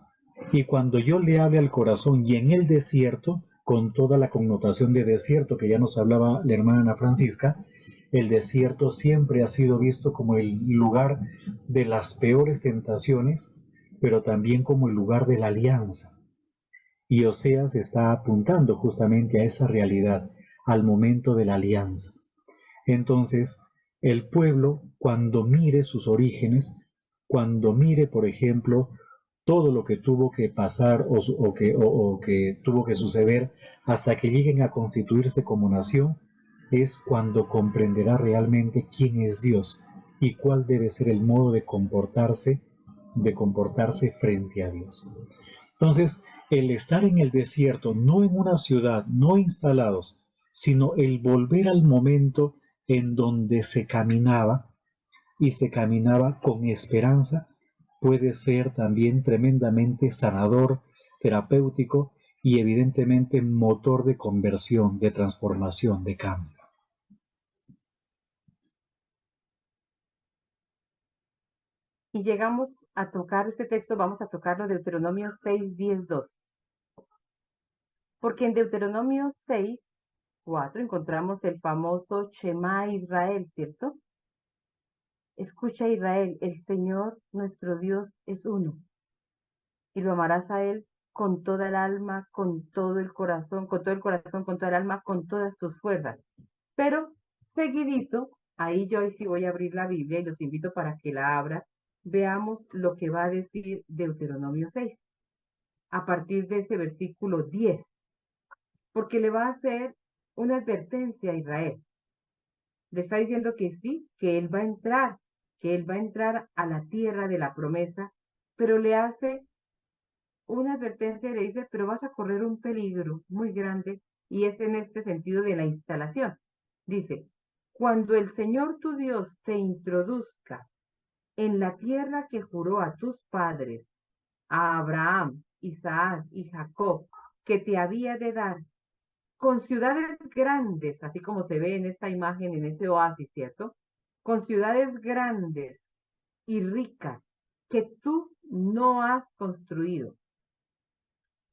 Y cuando yo le hable al corazón y en el desierto, con toda la connotación de desierto que ya nos hablaba la hermana Ana Francisca, el desierto siempre ha sido visto como el lugar de las peores tentaciones, pero también como el lugar de la alianza. Y Oseas está apuntando justamente a esa realidad, al momento de la alianza. Entonces, el pueblo, cuando mire sus orígenes, cuando mire, por ejemplo, todo lo que tuvo que pasar o que tuvo que suceder hasta que lleguen a constituirse como nación, es cuando comprenderá realmente quién es Dios y cuál debe ser el modo de comportarse frente a Dios. Entonces, el estar en el desierto, no en una ciudad, no instalados, sino el volver al momento en donde se caminaba y se caminaba con esperanza, puede ser también tremendamente sanador, terapéutico y evidentemente motor de conversión, de transformación, de cambio. Y llegamos a tocar este texto, vamos a tocarlo Deuteronomio 6, 10, 2. Porque en Deuteronomio 6, 4 encontramos el famoso Shema Israel, ¿cierto? Escucha Israel, el Señor nuestro Dios es uno. Y lo amarás a Él con toda el alma, con todo el corazón, con todo el corazón, con toda el alma, con todas tus fuerzas. Pero seguidito, ahí yo sí voy a abrir la Biblia y los invito para que la abra. Veamos lo que va a decir Deuteronomio 6, a partir de ese versículo 10, porque le va a hacer una advertencia a Israel. Le está diciendo que sí, que él va a entrar, que él va a entrar a la tierra de la promesa, pero le hace una advertencia y le dice, pero vas a correr un peligro muy grande y es en este sentido de la instalación. Dice, cuando el Señor tu Dios te introduzca en la tierra que juró a tus padres, a Abraham, Isaac y Jacob, que te había de dar, con ciudades grandes, así como se ve en esta imagen, en ese oasis, ¿cierto? Con ciudades grandes y ricas que tú no has construido,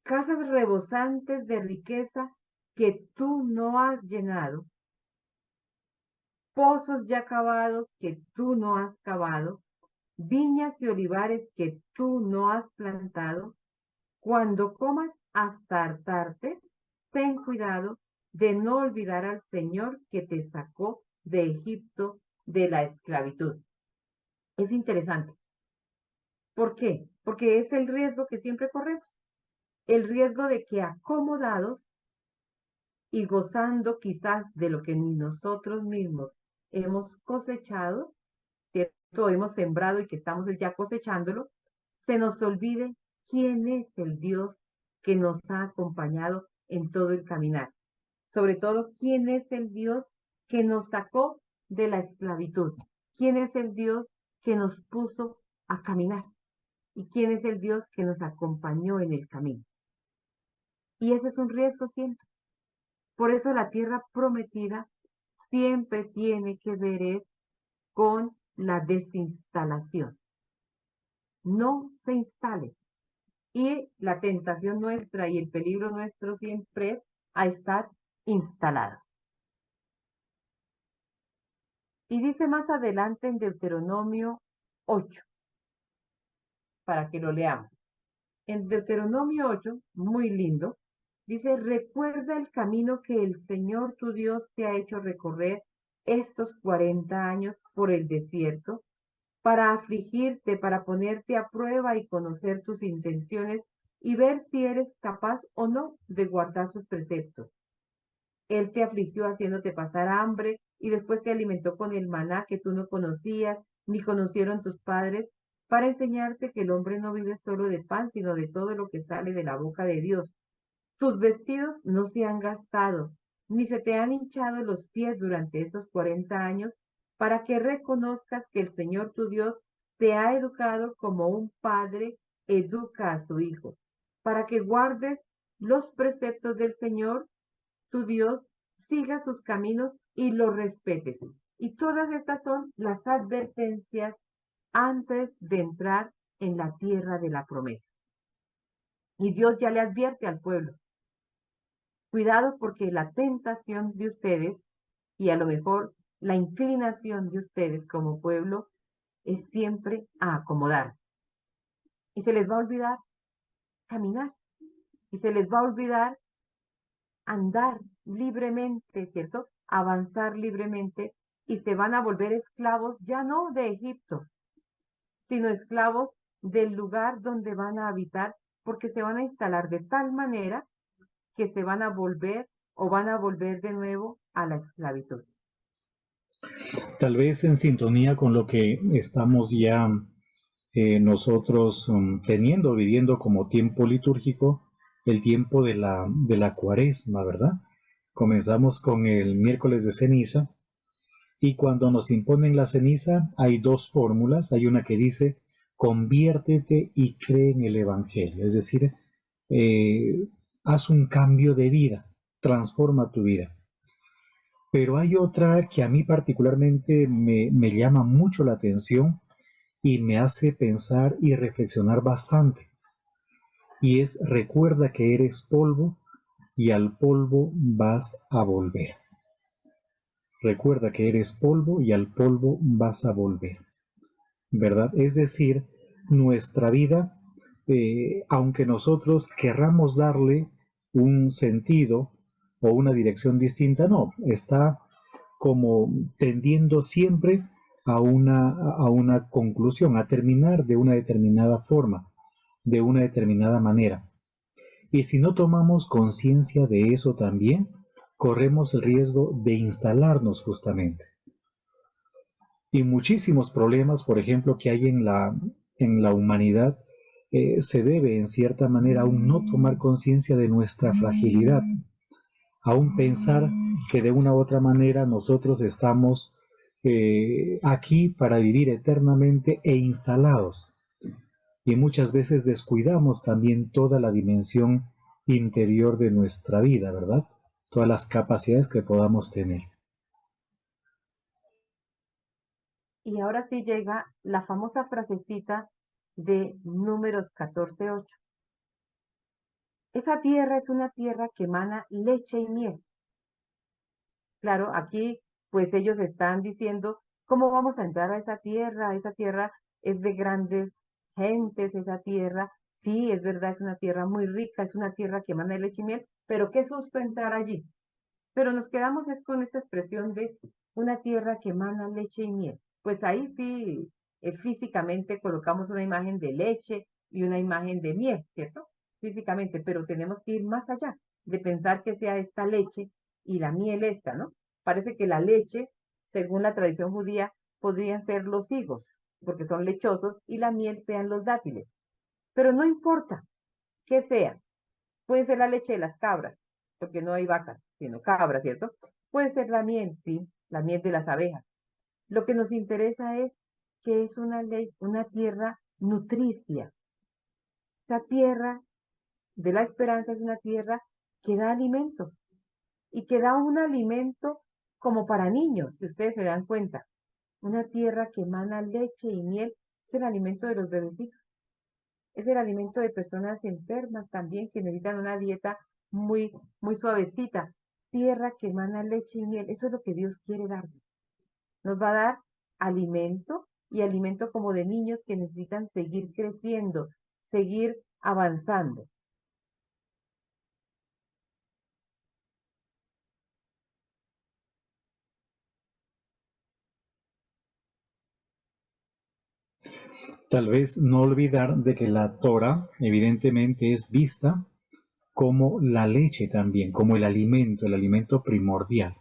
casas rebosantes de riqueza que tú no has llenado, pozos ya cavados que tú no has cavado, viñas y olivares que tú no has plantado. Cuando comas hasta hartarte, ten cuidado de no olvidar al Señor que te sacó de Egipto de la esclavitud. Es interesante. ¿Por qué? Porque es el riesgo que siempre corremos. El riesgo de que acomodados y gozando quizás de lo que ni nosotros mismos hemos cosechado, ¿cierto? Hemos sembrado y que estamos ya cosechándolo, se nos olvide quién es el Dios que nos ha acompañado en todo el caminar. Sobre todo, quién es el Dios que nos sacó de la esclavitud. Quién es el Dios que nos puso a caminar. Y quién es el Dios que nos acompañó en el camino. Y ese es un riesgo siempre. Por eso la tierra prometida siempre tiene que ver con la desinstalación. No se instale. Y la tentación nuestra y el peligro nuestro siempre es a estar instalados. Y dice más adelante en Deuteronomio 8, para que lo leamos. En Deuteronomio 8, muy lindo, dice, recuerda el camino que el Señor tu Dios te ha hecho recorrer estos 40 años por el desierto, para afligirte, para ponerte a prueba y conocer tus intenciones y ver si eres capaz o no de guardar sus preceptos. Él te afligió haciéndote pasar hambre y después te alimentó con el maná que tú no conocías, ni conocieron tus padres, para enseñarte que el hombre no vive solo de pan, sino de todo lo que sale de la boca de Dios. Tus vestidos no se han gastado, ni se te han hinchado los pies durante estos 40 años, para que reconozcas que el Señor tu Dios te ha educado como un padre educa a su hijo, para que guardes los preceptos del Señor tu Dios, sigas sus caminos y los respetes. Y todas estas son las advertencias antes de entrar en la tierra de la promesa. Y Dios ya le advierte al pueblo, cuidado porque la tentación de ustedes y a lo mejor la inclinación de ustedes como pueblo es siempre a acomodarse. Y se les va a olvidar caminar. Y se les va a olvidar andar libremente, ¿cierto? Avanzar libremente y se van a volver esclavos ya no de Egipto, sino esclavos del lugar donde van a habitar, porque se van a instalar de tal manera que se van a volver o van a volver de nuevo a la esclavitud. Tal vez en sintonía con lo que estamos ya nosotros teniendo, viviendo como tiempo litúrgico, el tiempo de la cuaresma, ¿verdad? Comenzamos con el miércoles de ceniza y cuando nos imponen la ceniza hay dos fórmulas. Hay una que dice, conviértete y cree en el Evangelio, es decir, haz un cambio de vida, transforma tu vida. Pero hay otra que a mí particularmente me llama mucho la atención y me hace pensar y reflexionar bastante. Y es, recuerda que eres polvo y al polvo vas a volver. Recuerda que eres polvo y al polvo vas a volver. ¿Verdad? Es decir, nuestra vida, aunque nosotros querramos darle un sentido o una dirección distinta, no, está como tendiendo siempre a una conclusión, a terminar de una determinada forma, de una determinada manera. Y si no tomamos conciencia de eso también, corremos el riesgo de instalarnos justamente. Y muchísimos problemas, por ejemplo, que hay en la humanidad, se debe en cierta manera a un no tomar conciencia de nuestra fragilidad, a un pensar que de una u otra manera nosotros estamos aquí para vivir eternamente e instalados. Y muchas veces descuidamos también toda la dimensión interior de nuestra vida, ¿verdad? Todas las capacidades que podamos tener. Y ahora sí llega la famosa frasecita de Números 14:8. Esa tierra es una tierra que emana leche y miel. Claro, aquí pues ellos están diciendo, ¿cómo vamos a entrar a esa tierra? Esa tierra es de grandes gentes, esa tierra, sí, es verdad, es una tierra muy rica, es una tierra que emana leche y miel, pero qué susto entrar allí. Pero nos quedamos es con esta expresión de una tierra que emana leche y miel. Pues ahí sí, físicamente colocamos una imagen de leche y una imagen de miel, ¿cierto? Físicamente, pero tenemos que ir más allá de pensar que sea esta leche y la miel esta, ¿no? Parece que la leche, según la tradición judía, podrían ser los higos, porque son lechosos, y la miel sean los dátiles. Pero no importa qué sea, puede ser la leche de las cabras, porque no hay vacas, sino cabras, ¿cierto? Puede ser la miel, sí, la miel de las abejas. Lo que nos interesa es que es una tierra nutricia. Esa tierra de la esperanza es una tierra que da alimento y que da un alimento como para niños, si ustedes se dan cuenta. Una tierra que emana leche y miel es el alimento de los bebecitos. Es el alimento de personas enfermas también que necesitan una dieta muy, muy suavecita. Tierra que emana leche y miel. Eso es lo que Dios quiere darnos. Nos va a dar alimento y alimento como de niños que necesitan seguir creciendo, seguir avanzando. Tal vez no olvidar de que la Torah evidentemente es vista como la leche también, como el alimento primordial,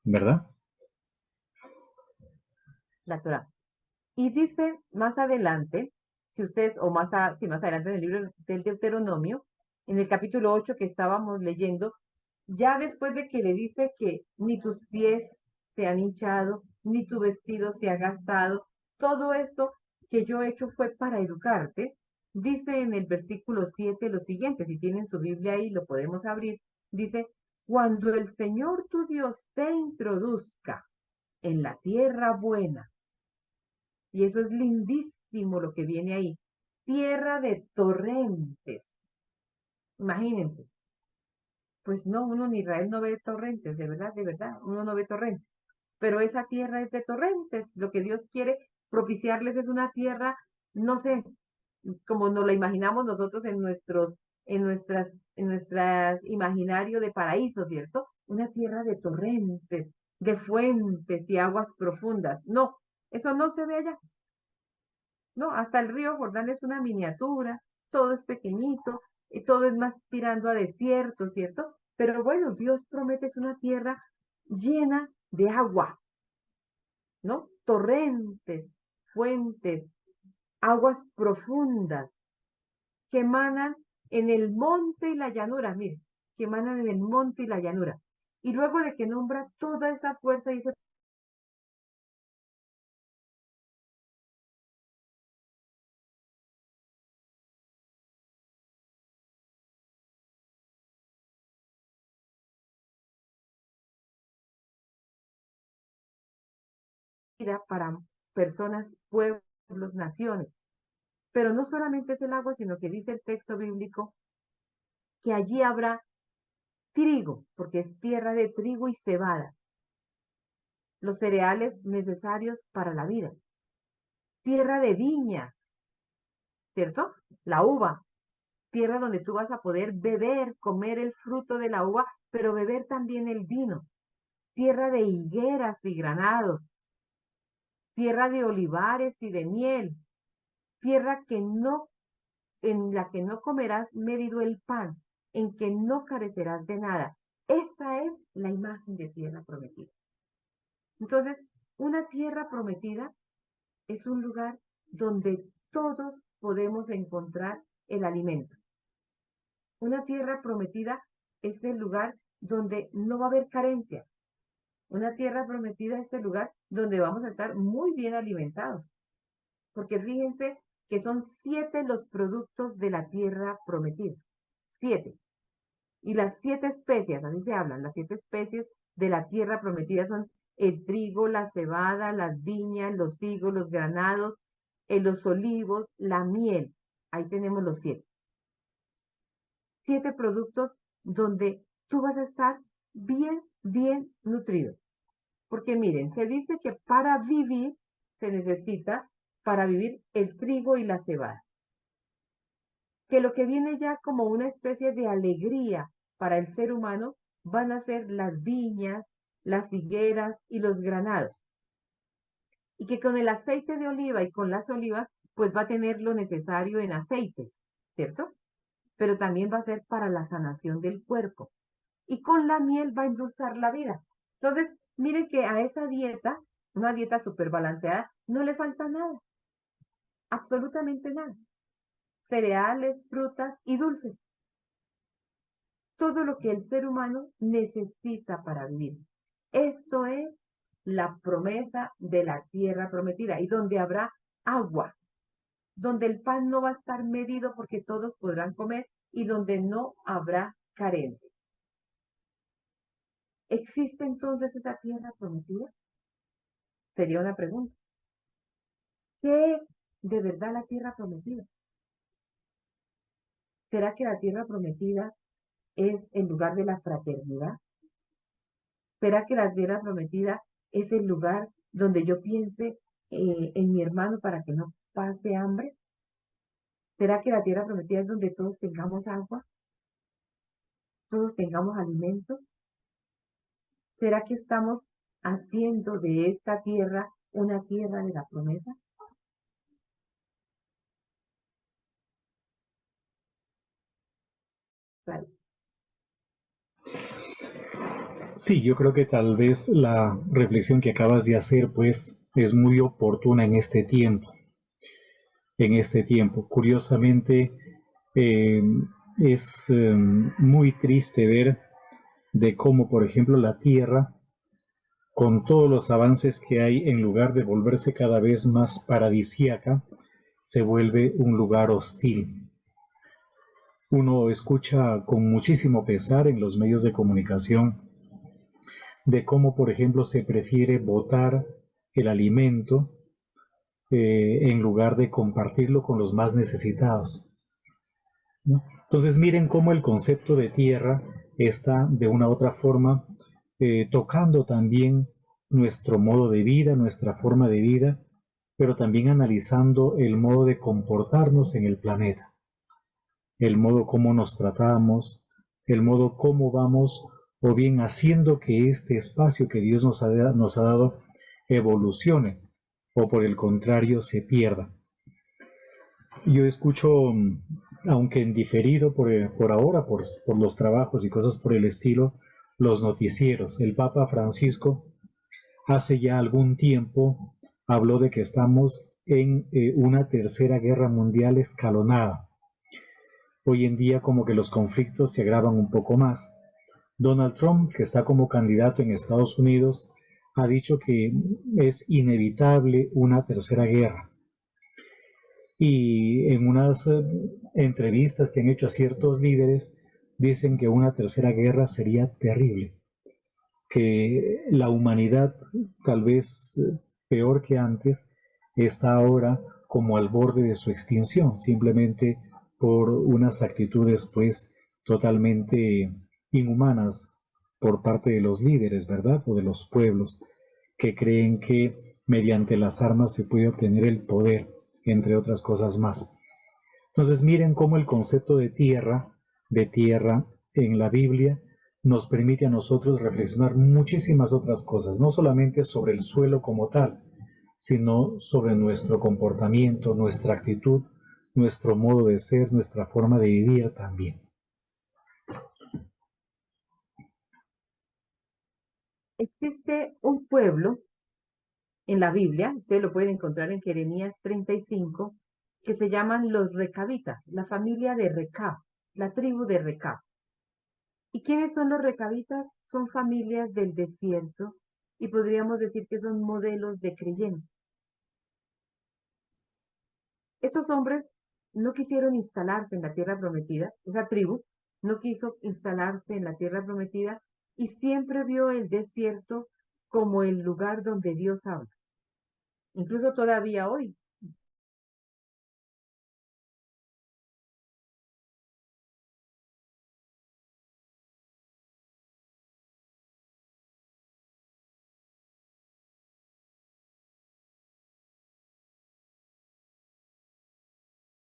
¿verdad? La Torah. Y dice más adelante, si ustedes, o si más adelante en el libro del Deuteronomio, en el capítulo 8 que estábamos leyendo, ya después de que le dice que ni tus pies se han hinchado, ni tu vestido se ha gastado, todo esto que yo he hecho fue para educarte, dice en el versículo 7 lo siguiente, si tienen su Biblia ahí, lo podemos abrir, dice, cuando el Señor tu Dios te introduzca en la tierra buena, y eso es lindísimo lo que viene ahí. Tierra de torrentes. Imagínense. Pues no, uno en Israel no ve torrentes, de verdad, uno no ve torrentes. Pero esa tierra es de torrentes. Lo que Dios quiere propiciarles es una tierra, no sé, como nos la imaginamos nosotros en nuestras imaginario de paraíso, ¿cierto? Una tierra de torrentes, de fuentes y aguas profundas. No, eso no se ve allá. No, hasta el río Jordán es una miniatura, todo es pequeñito, y todo es más tirando a desierto, ¿cierto? Pero bueno, Dios promete es una tierra llena de agua, ¿no? Torrentes, fuentes, aguas profundas que emanan en el monte y la llanura, mire, que emanan en el monte y la llanura. Y luego de que nombra toda esa fuerza, dice para personas, pueblos, naciones. Pero no solamente es el agua, sino que dice el texto bíblico que allí habrá trigo, porque es tierra de trigo y cebada, los cereales necesarios para la vida. Tierra de viñas, ¿cierto? La uva, tierra donde tú vas a poder beber, comer el fruto de la uva, pero beber también el vino. Tierra de higueras y granados, tierra de olivares y de miel, tierra que no, en la que no comerás medido el pan, en que no carecerás de nada. Esta es la imagen de tierra prometida. Entonces, una tierra prometida es un lugar donde todos podemos encontrar el alimento. Una tierra prometida es el lugar donde no va a haber carencia. Una tierra prometida es el lugar donde vamos a estar muy bien alimentados. Porque fíjense que son 7 los productos de la tierra prometida. 7. Y las 7 especies, así se hablan, las 7 especies de la tierra prometida son el trigo, la cebada, las viñas, los higos, los granados, los olivos, la miel. Ahí tenemos los 7. 7 productos donde tú vas a estar bien, bien nutrido. Porque miren, se dice que para vivir se necesita, para vivir, el trigo y la cebada. Que lo que viene ya como una especie de alegría para el ser humano van a ser las viñas, las higueras y los granados. Y que con el aceite de oliva y con las olivas, pues va a tener lo necesario en aceites, ¿cierto? Pero también va a ser para la sanación del cuerpo. Y con la miel va a endulzar la vida. Entonces, miren que a esa dieta, una dieta súper balanceada, no le falta nada, absolutamente nada. Cereales, frutas y dulces. Todo lo que el ser humano necesita para vivir. Esto es la promesa de la tierra prometida y donde habrá agua, donde el pan no va a estar medido porque todos podrán comer y donde no habrá carencia. ¿Existe entonces esa tierra prometida? Sería una pregunta. ¿Qué es de verdad la tierra prometida? ¿Será que la tierra prometida es el lugar de la fraternidad? ¿Será que la tierra prometida es el lugar donde yo piense en mi hermano para que no pase hambre? ¿Será que la tierra prometida es donde todos tengamos agua? ¿Todos tengamos alimento? ¿Será que estamos haciendo de esta tierra una tierra de la promesa? Vale. Sí, yo creo que tal vez la reflexión que acabas de hacer, pues, es muy oportuna en este tiempo. En este tiempo, curiosamente, eh, es muy triste ver de cómo, por ejemplo, la Tierra, con todos los avances que hay, en lugar de volverse cada vez más paradisíaca, se vuelve un lugar hostil. Uno escucha con muchísimo pesar en los medios de comunicación de cómo, por ejemplo, se prefiere botar el alimento en lugar de compartirlo con los más necesitados, ¿no? Entonces miren cómo el concepto de tierra está de una u otra forma tocando también nuestro modo de vida, nuestra forma de vida, pero también analizando el modo de comportarnos en el planeta, el modo como nos tratamos, el modo como vamos o bien haciendo que este espacio que Dios nos ha dado evolucione o por el contrario se pierda. Yo escucho, aunque en diferido por ahora, por los trabajos y cosas por el estilo, los noticieros. El Papa Francisco hace ya algún tiempo habló de que estamos en una tercera guerra mundial escalonada. Hoy en día como que los conflictos se agravan un poco más. Donald Trump, que está como candidato en Estados Unidos, ha dicho que es inevitable una tercera guerra. Y en unas entrevistas que han hecho a ciertos líderes, dicen que una tercera guerra sería terrible, que la humanidad, tal vez peor que antes, está ahora como al borde de su extinción, simplemente por unas actitudes pues totalmente inhumanas por parte de los líderes, ¿verdad? O de los pueblos, que creen que mediante las armas se puede obtener el poder, entre otras cosas más. Entonces miren cómo el concepto de tierra en la Biblia, nos permite a nosotros reflexionar muchísimas otras cosas, no solamente sobre el suelo como tal, sino sobre nuestro comportamiento, nuestra actitud, nuestro modo de ser, nuestra forma de vivir también. Existe un pueblo en la Biblia, usted lo puede encontrar en Jeremías 35, que se llaman los recabitas, la familia de Recab, la tribu de Recab. ¿Y quiénes son los recabitas? Son familias del desierto y podríamos decir que son modelos de creyentes. Estos hombres no quisieron instalarse en la tierra prometida, esa tribu no quiso instalarse en la tierra prometida y siempre vio el desierto como el lugar donde Dios habla. Incluso todavía hoy.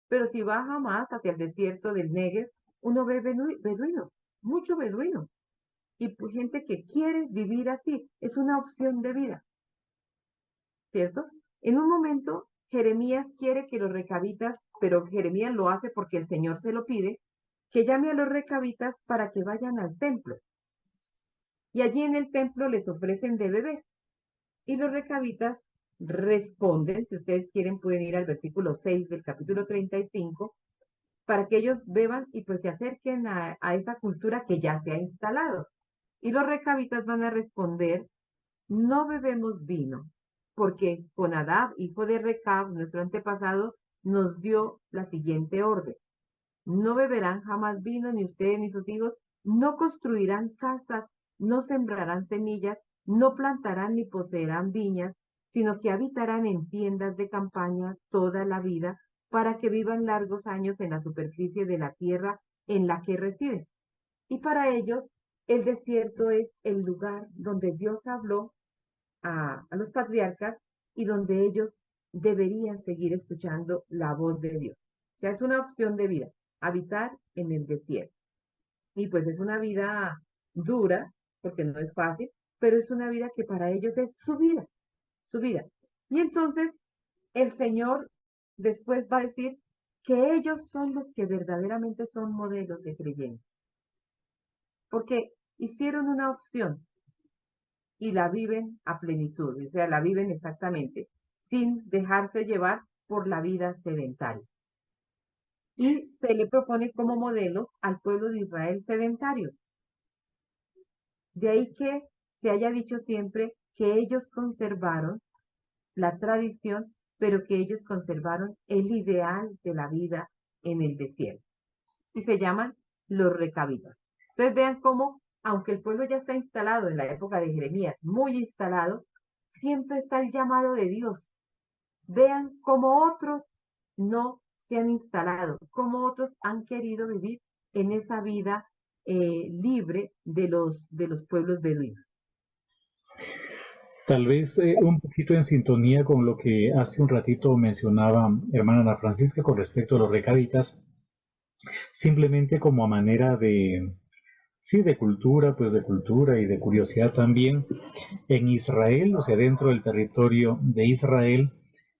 Pero si baja más hacia el desierto del Negev, uno ve beduinos, mucho beduinos, y gente que quiere vivir así. Es una opción de vida, ¿cierto? En un momento, Jeremías quiere que los recabitas, pero Jeremías lo hace porque el Señor se lo pide, que llame a los recabitas para que vayan al templo. Y allí en el templo les ofrecen de beber. Y los recabitas responden, si ustedes quieren pueden ir al versículo 6 del capítulo 35, para que ellos beban y pues se acerquen a esa cultura que ya se ha instalado. Y los recabitas van a responder, no bebemos vino, porque Jonadab, hijo de Recab, nuestro antepasado, nos dio la siguiente orden. No beberán jamás vino, ni ustedes ni sus hijos, no construirán casas, no sembrarán semillas, no plantarán ni poseerán viñas, sino que habitarán en tiendas de campaña toda la vida, para que vivan largos años en la superficie de la tierra en la que residen. Y para ellos, el desierto es el lugar donde Dios habló a los patriarcas y donde ellos deberían seguir escuchando la voz de Dios. O sea, es una opción de vida, habitar en el desierto. Y pues es una vida dura, porque no es fácil, pero es una vida que para ellos es su vida, su vida. Y entonces el Señor después va a decir que ellos son los que verdaderamente son modelos de creyentes, porque hicieron una opción y la viven a plenitud, o sea, la viven exactamente, sin dejarse llevar por la vida sedentaria. Y se le propone como modelos al pueblo de Israel sedentario. De ahí que se haya dicho siempre que ellos conservaron la tradición, pero que ellos conservaron el ideal de la vida en el desierto. Y se llaman los recabitas. Entonces vean cómo, aunque el pueblo ya está instalado en la época de Jeremías, muy instalado, siempre está el llamado de Dios. Vean cómo otros no se han instalado, cómo otros han querido vivir en esa vida libre de los pueblos beduinos. Tal vez un poquito en sintonía con lo que hace un ratito mencionaba hermana Ana Francisca con respecto a los recabitas, simplemente como a manera de, sí, de cultura y de curiosidad también. En Israel, o sea, dentro del territorio de Israel,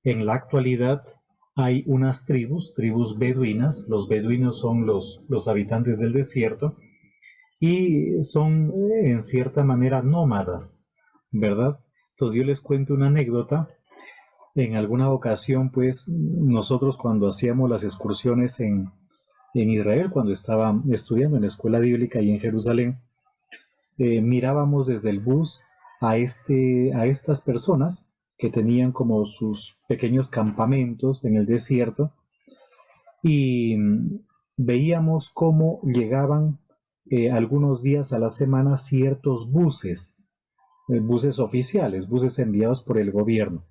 en la actualidad hay unas tribus beduinas. Los beduinos son los habitantes del desierto y son en cierta manera nómadas, ¿verdad? Entonces yo les cuento una anécdota. En alguna ocasión, pues nosotros cuando hacíamos las excursiones en Israel, cuando estaba estudiando en la escuela bíblica y en Jerusalén, mirábamos desde el bus a estas personas que tenían como sus pequeños campamentos en el desierto y veíamos cómo llegaban algunos días a la semana ciertos buses oficiales, buses enviados por el gobierno.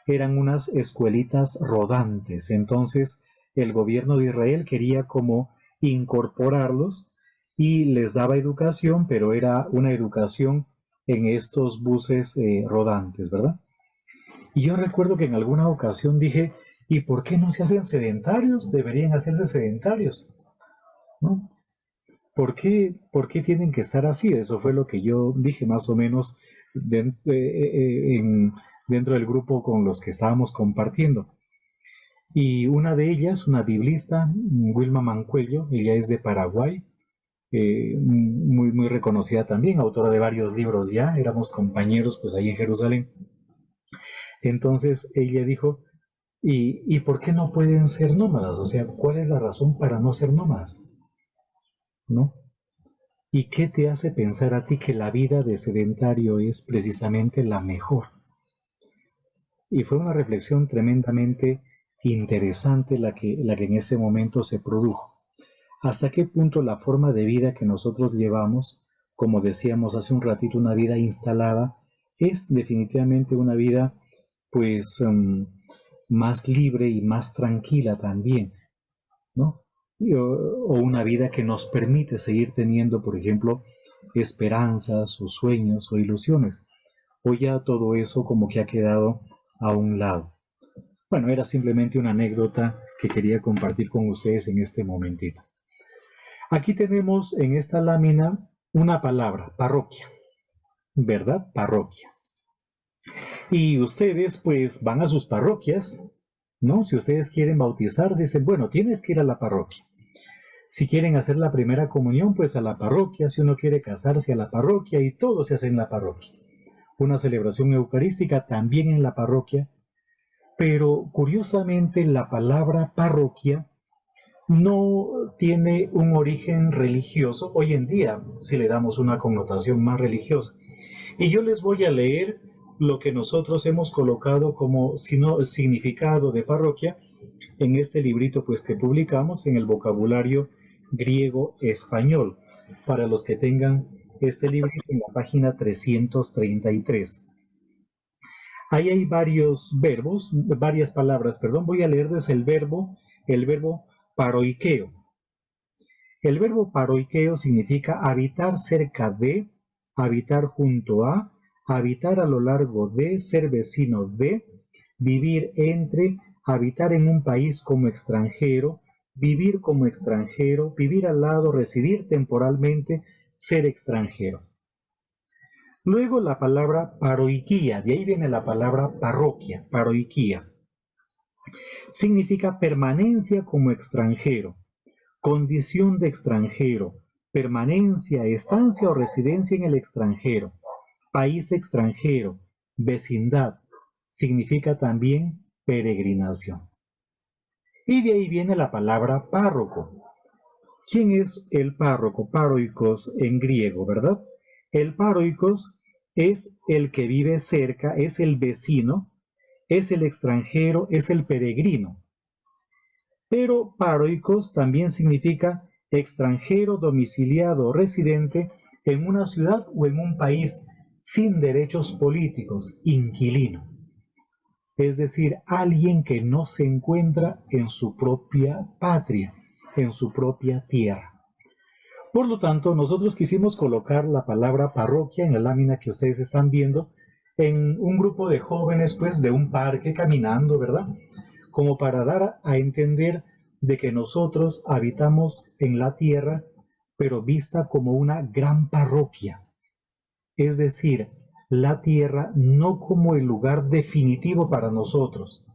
Eran unas escuelitas rodantes, entonces el gobierno de Israel quería como incorporarlos y les daba educación, pero era una educación en estos buses rodantes, ¿verdad? Y yo recuerdo que en alguna ocasión dije, ¿y por qué no se hacen sedentarios? Deberían hacerse sedentarios, ¿no? ¿Por qué tienen que estar así? Eso fue lo que yo dije más o menos dentro del grupo con los que estábamos compartiendo. Y una de ellas, una biblista, Wilma Mancuello, ella es de Paraguay, muy reconocida también, autora de varios libros ya, éramos compañeros pues ahí en Jerusalén. Entonces ella dijo, ¿y por qué no pueden ser nómadas? O sea, ¿cuál es la razón para no ser nómadas? ¿No? ¿Y qué te hace pensar a ti que la vida de sedentario es precisamente la mejor? Y fue una reflexión tremendamente interesante la que en ese momento se produjo. ¿Hasta qué punto la forma de vida que nosotros llevamos, como decíamos hace un ratito, una vida instalada, es definitivamente una vida pues más libre y más tranquila también, ¿no? O una vida que nos permite seguir teniendo, por ejemplo, esperanzas o sueños o ilusiones? O ya todo eso como que ha quedado a un lado. Bueno, era simplemente una anécdota que quería compartir con ustedes en este momentito. Aquí tenemos en esta lámina una palabra, parroquia, ¿verdad? Parroquia. Y ustedes pues van a sus parroquias, ¿no? Si ustedes quieren bautizarse, dicen, bueno, tienes que ir a la parroquia. Si quieren hacer la primera comunión, pues a la parroquia. Si uno quiere casarse, a la parroquia, y todo se hace en la parroquia. Una celebración eucarística también en la parroquia. Pero curiosamente la palabra parroquia no tiene un origen religioso. Hoy en día si le damos una connotación más religiosa. Y yo les voy a leer lo que nosotros hemos colocado como el significado de parroquia en este librito pues que publicamos en el vocabulario griego español. Para los que tengan este librito en la página 333. Ahí hay varios verbos, varias palabras, perdón, voy a leerles el verbo paroikeo. El verbo paroikeo significa habitar cerca de, habitar junto a, habitar a lo largo de, ser vecino de, vivir entre, habitar en un país como extranjero, vivir como extranjero, vivir al lado, residir temporalmente, ser extranjero. Luego la palabra paroiquía, de ahí viene la palabra parroquia, paroiquía. Significa permanencia como extranjero, condición de extranjero, permanencia, estancia o residencia en el extranjero, país extranjero, vecindad, significa también peregrinación. Y de ahí viene la palabra párroco. ¿Quién es el párroco? Paroikos en griego, ¿verdad? El paroikos es el que vive cerca, es el vecino, es el extranjero, es el peregrino. Pero paroikos también significa extranjero domiciliado o residente en una ciudad o en un país sin derechos políticos, inquilino. Es decir, alguien que no se encuentra en su propia patria, en su propia tierra. Por lo tanto, nosotros quisimos colocar la palabra parroquia en la lámina que ustedes están viendo en un grupo de jóvenes, pues, de un parque caminando, ¿verdad? Como para dar a entender de que nosotros habitamos en la tierra, pero vista como una gran parroquia. Es decir, la tierra no como el lugar definitivo para nosotros,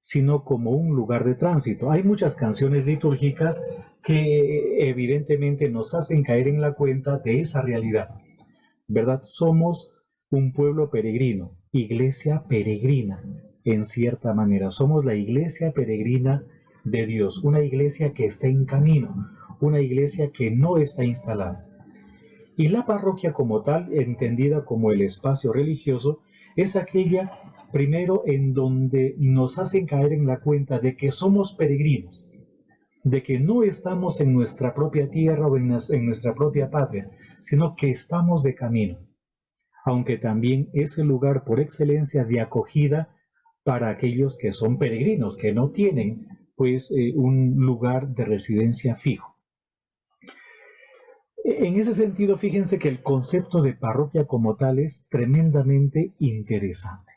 sino como un lugar de tránsito. Hay muchas canciones litúrgicas que evidentemente nos hacen caer en la cuenta de esa realidad, ¿verdad? Somos un pueblo peregrino, iglesia peregrina, en cierta manera. Somos la iglesia peregrina de Dios, una iglesia que está en camino, una iglesia que no está instalada. Y la parroquia como tal, entendida como el espacio religioso, es aquella primero en donde nos hacen caer en la cuenta de que somos peregrinos, de que no estamos en nuestra propia tierra o en nuestra propia patria, sino que estamos de camino, aunque también es el lugar por excelencia de acogida para aquellos que son peregrinos, que no tienen pues un lugar de residencia fijo. En ese sentido, fíjense que el concepto de parroquia como tal es tremendamente interesante,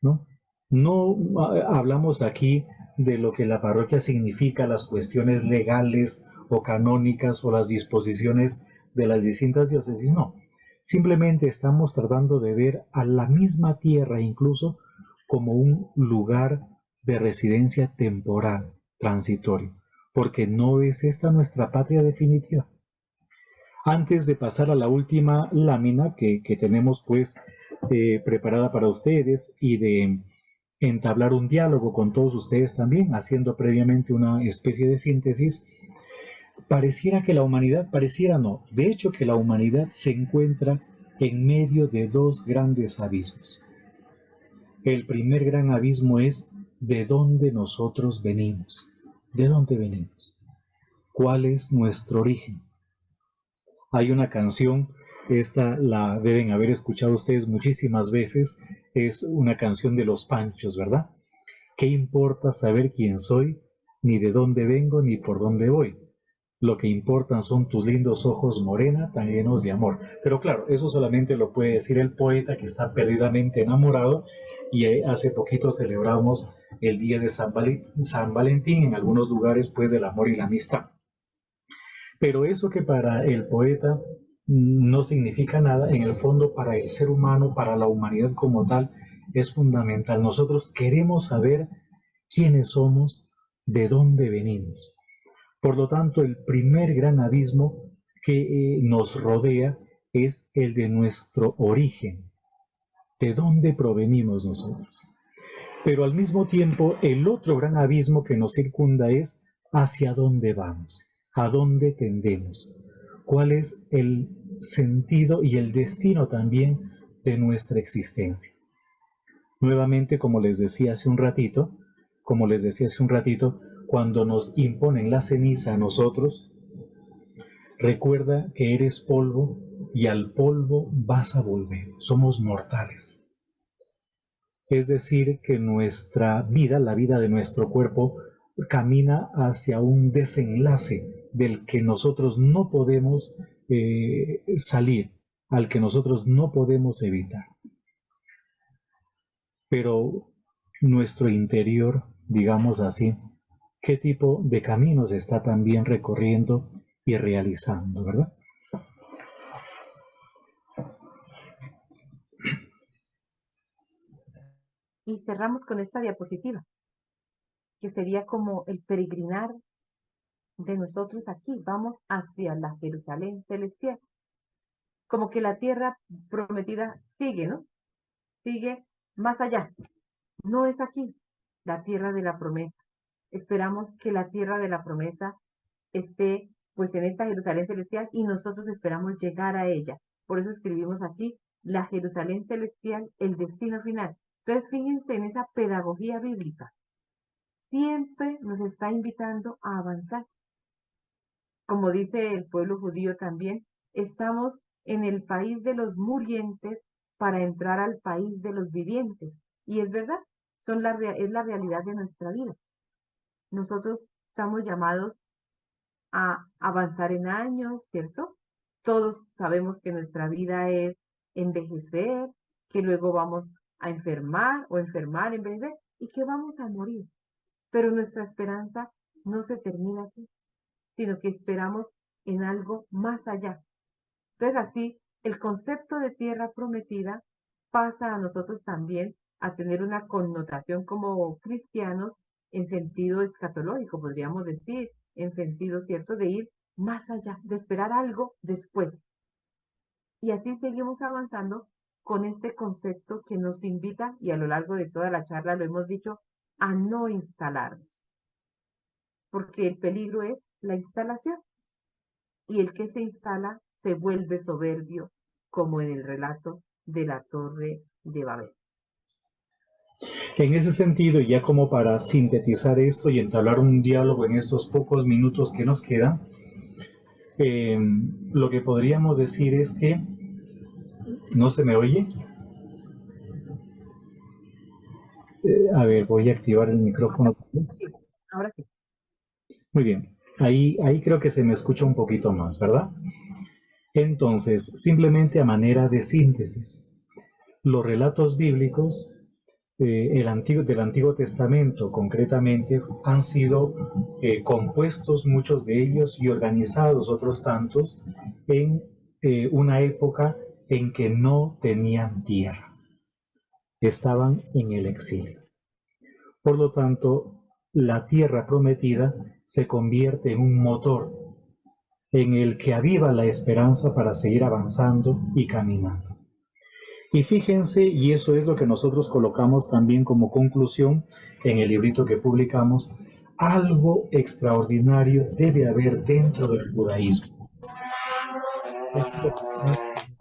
¿no? No hablamos aquí de lo que la parroquia significa, las cuestiones legales o canónicas o las disposiciones de las distintas diócesis, no. Simplemente estamos tratando de ver a la misma tierra incluso como un lugar de residencia temporal, transitorio, porque no es esta nuestra patria definitiva. Antes de pasar a la última lámina que tenemos pues preparada para ustedes y de entablar un diálogo con todos ustedes también, haciendo previamente una especie de síntesis, pareciera que la humanidad, pareciera no, de hecho que la humanidad se encuentra en medio de dos grandes abismos. El primer gran abismo es de dónde nosotros venimos, de dónde venimos, cuál es nuestro origen. Hay una canción, esta la deben haber escuchado ustedes muchísimas veces, es una canción de Los Panchos, ¿verdad? ¿Qué importa saber quién soy, ni de dónde vengo, ni por dónde voy? Lo que importan son tus lindos ojos morena, tan llenos de amor. Pero claro, eso solamente lo puede decir el poeta que está perdidamente enamorado, y hace poquito celebramos el día de San Valentín en algunos lugares, pues, del amor y la amistad. Pero eso que para el poeta no significa nada, en el fondo para el ser humano, para la humanidad como tal, es fundamental. Nosotros queremos saber quiénes somos, de dónde venimos. Por lo tanto, el primer gran abismo que nos rodea es el de nuestro origen, de dónde provenimos nosotros. Pero al mismo tiempo, el otro gran abismo que nos circunda es hacia dónde vamos, a dónde tendemos, cuál es el sentido y el destino también de nuestra existencia. Nuevamente, como les decía hace un ratito, cuando nos imponen la ceniza a nosotros, recuerda que eres polvo y al polvo vas a volver. Somos mortales. Es decir, que nuestra vida, la vida de nuestro cuerpo, camina hacia un desenlace del que nosotros no podemos salir, al que nosotros no podemos evitar. Pero nuestro interior, digamos así, qué tipo de caminos está también recorriendo y realizando, ¿verdad? Y cerramos con esta diapositiva, que sería como el peregrinar de nosotros aquí. Vamos hacia la Jerusalén celestial. Como que la tierra prometida sigue, ¿no? Sigue más allá. No es aquí la tierra de la promesa. Esperamos que la tierra de la promesa esté pues en esta Jerusalén celestial y nosotros esperamos llegar a ella. Por eso escribimos aquí la Jerusalén celestial, el destino final. Entonces fíjense en esa pedagogía bíblica. Siempre nos está invitando a avanzar. Como dice el pueblo judío también, estamos en el país de los murientes para entrar al país de los vivientes. Y es verdad, es la realidad de nuestra vida. Nosotros estamos llamados a avanzar en años, ¿cierto? Todos sabemos que nuestra vida es envejecer, que luego vamos a enfermar o enfermar, envejecer y que vamos a morir. Pero nuestra esperanza no se termina aquí, sino que esperamos en algo más allá. Entonces así, el concepto de tierra prometida pasa a nosotros también a tener una connotación como cristianos en sentido escatológico, podríamos decir, en sentido cierto de ir más allá, de esperar algo después. Y así seguimos avanzando con este concepto que nos invita, y a lo largo de toda la charla lo hemos dicho, a no instalarnos, porque el peligro es la instalación, y el que se instala se vuelve soberbio, como en el relato de la Torre de Babel. En ese sentido, ya como para sintetizar esto y entablar un diálogo en estos pocos minutos que nos quedan, lo que podríamos decir es que no se me oye. A ver, voy a activar el micrófono. Sí, ahora sí. Muy bien, ahí creo que se me escucha un poquito más, ¿verdad? Entonces, simplemente a manera de síntesis, los relatos bíblicos del Antiguo Testamento concretamente han sido compuestos muchos de ellos y organizados otros tantos en una época en que no tenían tierra, estaban en el exilio. Por lo tanto, la tierra prometida se convierte en un motor en el que aviva la esperanza para seguir avanzando y caminando. Y fíjense, y eso es lo que nosotros colocamos también como conclusión en el librito que publicamos, algo extraordinario debe haber dentro del judaísmo.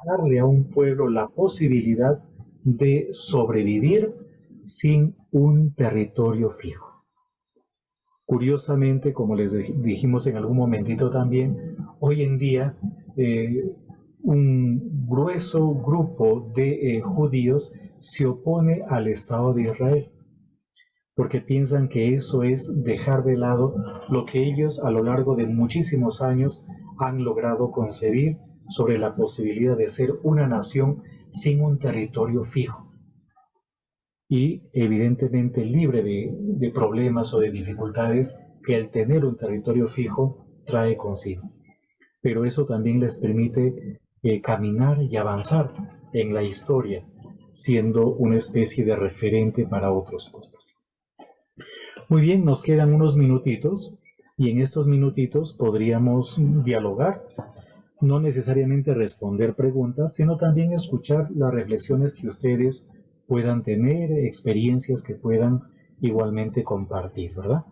Darle a un pueblo la posibilidad de sobrevivir sin un territorio fijo. Curiosamente, como les dijimos en algún momentito también, hoy en día un grueso grupo de judíos se opone al Estado de Israel, porque piensan que eso es dejar de lado lo que ellos a lo largo de muchísimos años han logrado concebir sobre la posibilidad de ser una nación sin un territorio fijo y evidentemente libre de problemas o de dificultades que el tener un territorio fijo trae consigo. Pero eso también les permite caminar y avanzar en la historia, siendo una especie de referente para otros pueblos. Muy bien, nos quedan unos minutitos y en estos minutitos podríamos dialogar, no necesariamente responder preguntas, sino también escuchar las reflexiones que ustedes puedan tener, experiencias que puedan igualmente compartir, ¿verdad?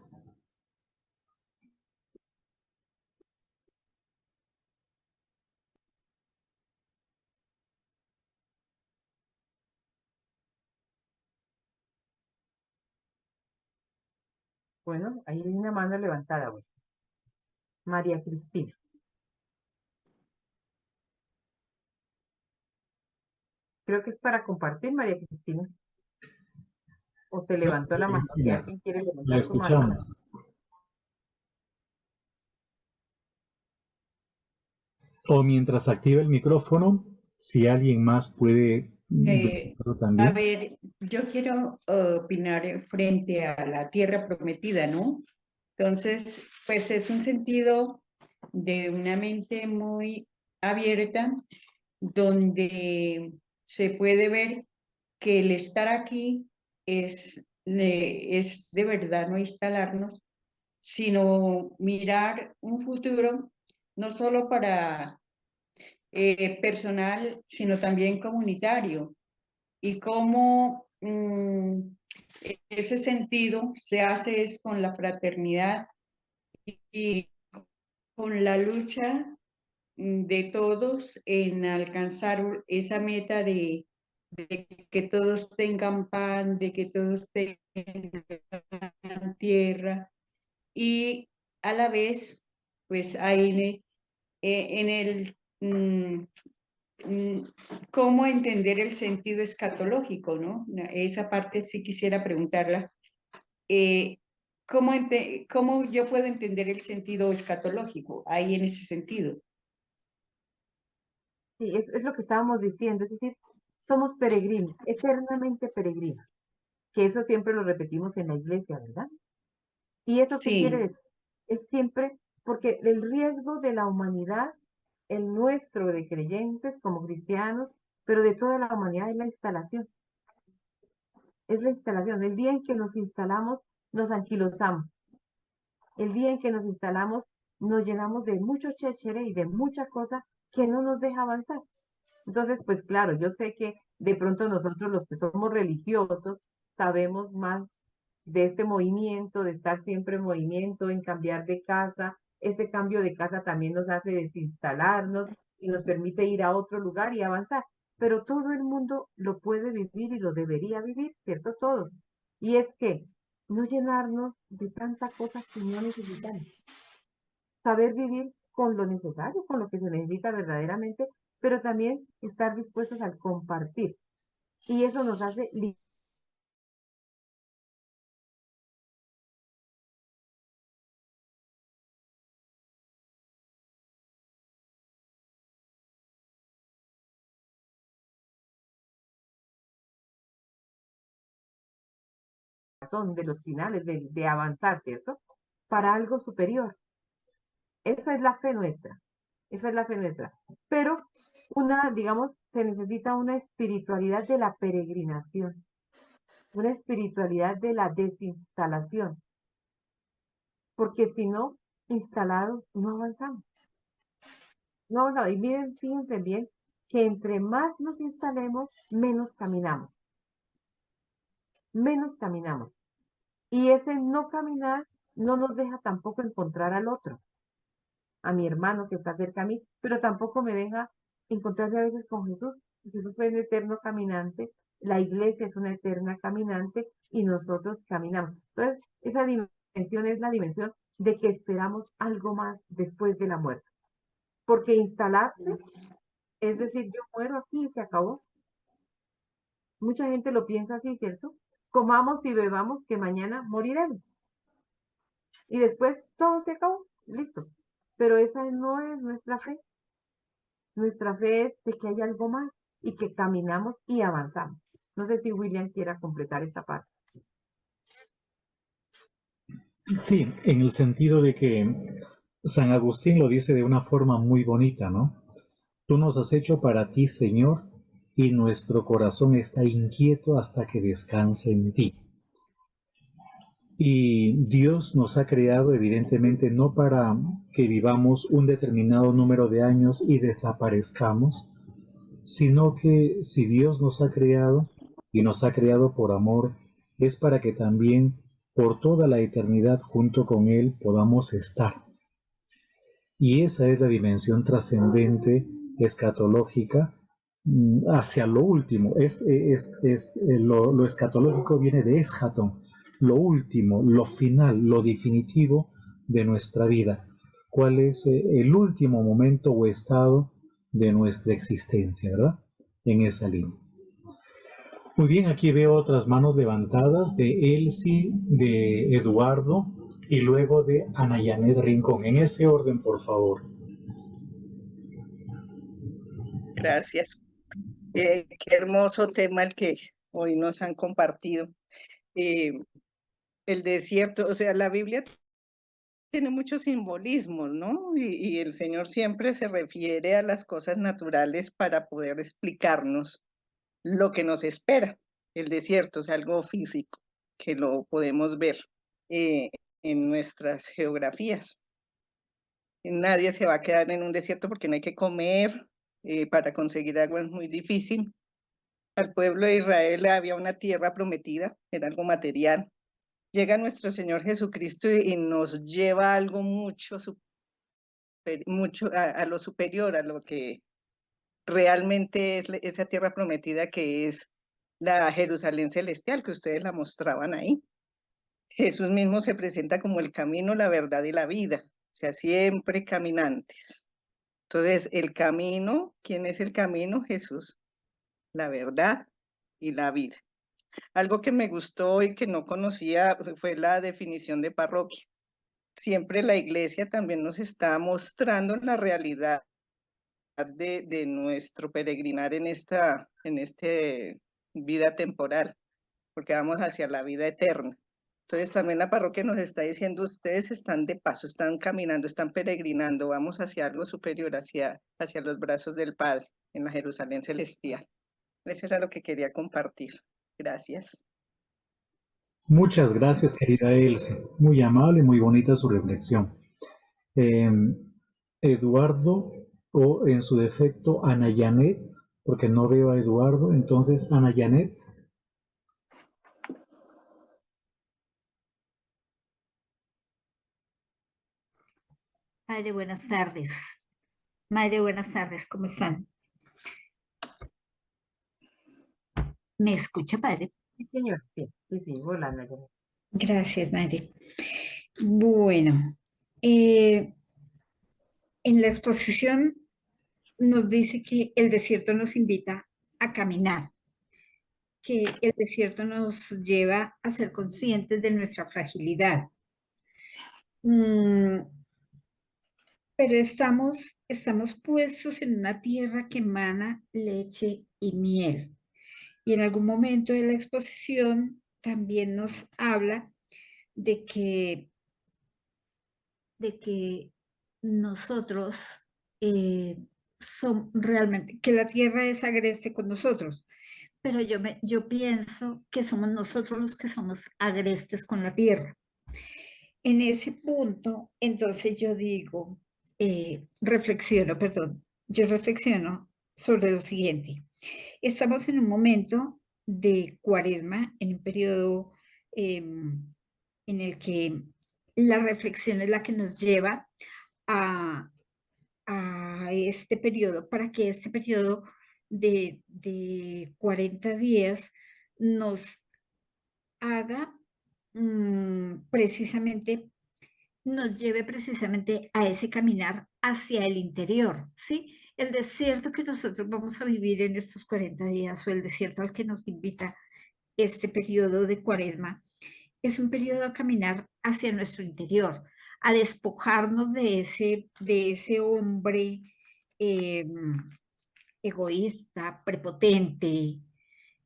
Bueno, ahí hay una mano levantada, güey. María Cristina. Creo que es para compartir, María Cristina. O se levantó la mano. Si Cristina, alguien quiere la levantar su mano. escuchamos. O mientras activa el micrófono, si alguien más puede Yo A también. ver, yo quiero opinar frente a la tierra prometida, ¿no? Entonces, pues es un sentido de una mente muy abierta, donde se puede ver que el estar aquí es de verdad no instalarnos, sino mirar un futuro, no solo para personal, sino también comunitario. Y cómo ese sentido se hace es con la fraternidad y con la lucha de todos en alcanzar esa meta de que todos tengan pan, de que todos tengan tierra y a la vez, pues hay en el cómo entender el sentido escatológico, ¿no? Esa parte sí quisiera preguntarla. ¿Cómo yo puedo entender el sentido escatológico ahí en ese sentido? Sí, es lo que estábamos diciendo, es decir, somos peregrinos, eternamente peregrinos, que eso siempre lo repetimos en la iglesia, ¿verdad? ¿Y eso qué quiere Sí, decir? Es siempre porque el riesgo de la humanidad, el nuestro de creyentes como cristianos, pero de toda la humanidad es la instalación. Es la instalación. El día en que nos instalamos, nos anquilosamos. El día en que nos instalamos, nos llenamos de mucho chéchere y de muchas cosas que no nos deja avanzar. Entonces, pues claro, yo sé que de pronto nosotros los que somos religiosos sabemos más de este movimiento, de estar siempre en movimiento, en cambiar de casa. Este cambio de casa también nos hace desinstalarnos y nos permite ir a otro lugar y avanzar. Pero todo el mundo lo puede vivir y lo debería vivir, ¿cierto? Todos. Y es que no llenarnos de tanta cosa que no necesitamos. Saber vivir con lo necesario, con lo que se necesita verdaderamente, pero también estar dispuestos al compartir. Y eso nos hace de los finales, de avanzar, ¿cierto? Para algo superior. Esa es la fe nuestra. Esa es la fe nuestra. Pero digamos, se necesita una espiritualidad de la peregrinación, una espiritualidad de la desinstalación, porque si no, instalados, no avanzamos. No, no, y miren, fíjense bien, que entre más nos instalemos, menos caminamos. Menos caminamos. Y ese no caminar no nos deja tampoco encontrar al otro, a mi hermano que está cerca a mí, pero tampoco me deja encontrarse a veces con Jesús. Jesús fue un eterno caminante, la iglesia es una eterna caminante y nosotros caminamos. Entonces, esa dimensión es la dimensión de que esperamos algo más después de la muerte. Porque instalarse, es decir, yo muero aquí y se acabó. Mucha gente lo piensa así, ¿cierto? Comamos y bebamos que mañana moriremos. Y después todo se acabó, listo. Pero esa no es nuestra fe. Nuestra fe es de que hay algo más y que caminamos y avanzamos. No sé si William quiera completar esta parte. Sí, en el sentido de que San Agustín lo dice de una forma muy bonita, ¿no? Tú nos has hecho para ti, Señor, y nuestro corazón está inquieto hasta que descanse en ti. Y Dios nos ha creado evidentemente no para que vivamos un determinado número de años y desaparezcamos, sino que si Dios nos ha creado y nos ha creado por amor, es para que también por toda la eternidad junto con Él podamos estar. Y esa es la dimensión trascendente, escatológica, hacia lo último. Lo escatológico viene de eschaton, lo último, lo final, lo definitivo de nuestra vida. ¿Cuál es el último momento o estado de nuestra existencia, verdad? En esa línea. Muy bien, aquí veo otras manos levantadas de Elsie, de Eduardo y luego de Ana Yanet Rincón. En ese orden, por favor. Gracias. Qué hermoso tema el que hoy nos han compartido. El desierto, o sea, la Biblia tiene muchos simbolismos, ¿no? Y el Señor siempre se refiere a las cosas naturales para poder explicarnos lo que nos espera. El desierto es algo físico que lo podemos ver eh, en nuestras geografías. Nadie se va a quedar en un desierto porque no hay que comer, para conseguir agua es muy difícil. Al pueblo de Israel había una tierra prometida, era algo material. Llega nuestro Señor Jesucristo y nos lleva a algo mucho a lo superior, a lo que realmente es esa tierra prometida, que es la Jerusalén celestial, que ustedes la mostraban ahí. Jesús mismo se presenta como el camino, la verdad y la vida, o sea, siempre caminantes. Entonces, el camino, ¿quién es el camino? Jesús, la verdad y la vida. Algo que me gustó y que no conocía fue la definición de parroquia. Siempre la iglesia también nos está mostrando la realidad de nuestro peregrinar en esta vida temporal, porque vamos hacia la vida eterna. Entonces también la parroquia nos está diciendo, ustedes están de paso, están caminando, están peregrinando, vamos hacia algo superior, hacia los brazos del Padre, en la Jerusalén celestial. Eso era lo que quería compartir. Gracias. Muchas gracias, querida Elsa. Muy amable, muy bonita su reflexión. Eduardo, o en su defecto, Ana Janet, porque no veo a Eduardo, entonces Ana Janet. Madre, buenas tardes. Madre, buenas tardes, ¿cómo están? ¿Me escucha, padre? Sí, señor, sí, hola, Nayara. Gracias, madre. Bueno, en la exposición nos dice que el desierto nos invita a caminar, que el desierto nos lleva a ser conscientes de nuestra fragilidad. Pero estamos puestos en una tierra que emana leche y miel. Y en algún momento de la exposición también nos habla de que nosotros somos realmente, que la tierra es agreste con nosotros, pero yo pienso que somos nosotros los que somos agrestes con la tierra. En ese punto, entonces yo digo, yo reflexiono sobre lo siguiente. Estamos en un momento de cuaresma, en un periodo en el que la reflexión es la que nos lleva a este periodo, para que este periodo de 40 días nos haga precisamente, nos lleve precisamente a ese caminar hacia el interior, ¿sí? El desierto que nosotros vamos a vivir en estos 40 días, o el desierto al que nos invita este periodo de cuaresma, es un periodo a caminar hacia nuestro interior, a despojarnos de ese hombre egoísta, prepotente,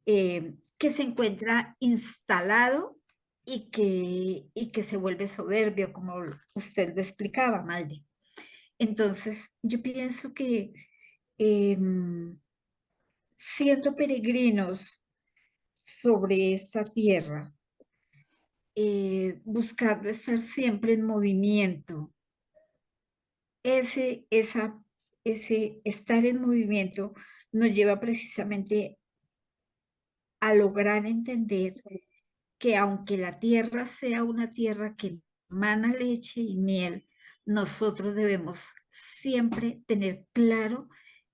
que se encuentra instalado y que se vuelve soberbio, como usted lo explicaba, madre. Entonces, yo pienso que siendo peregrinos sobre esta tierra, buscando estar siempre en movimiento, ese estar en movimiento nos lleva precisamente a lograr entender que aunque la tierra sea una tierra que emana leche y miel, nosotros debemos siempre tener claro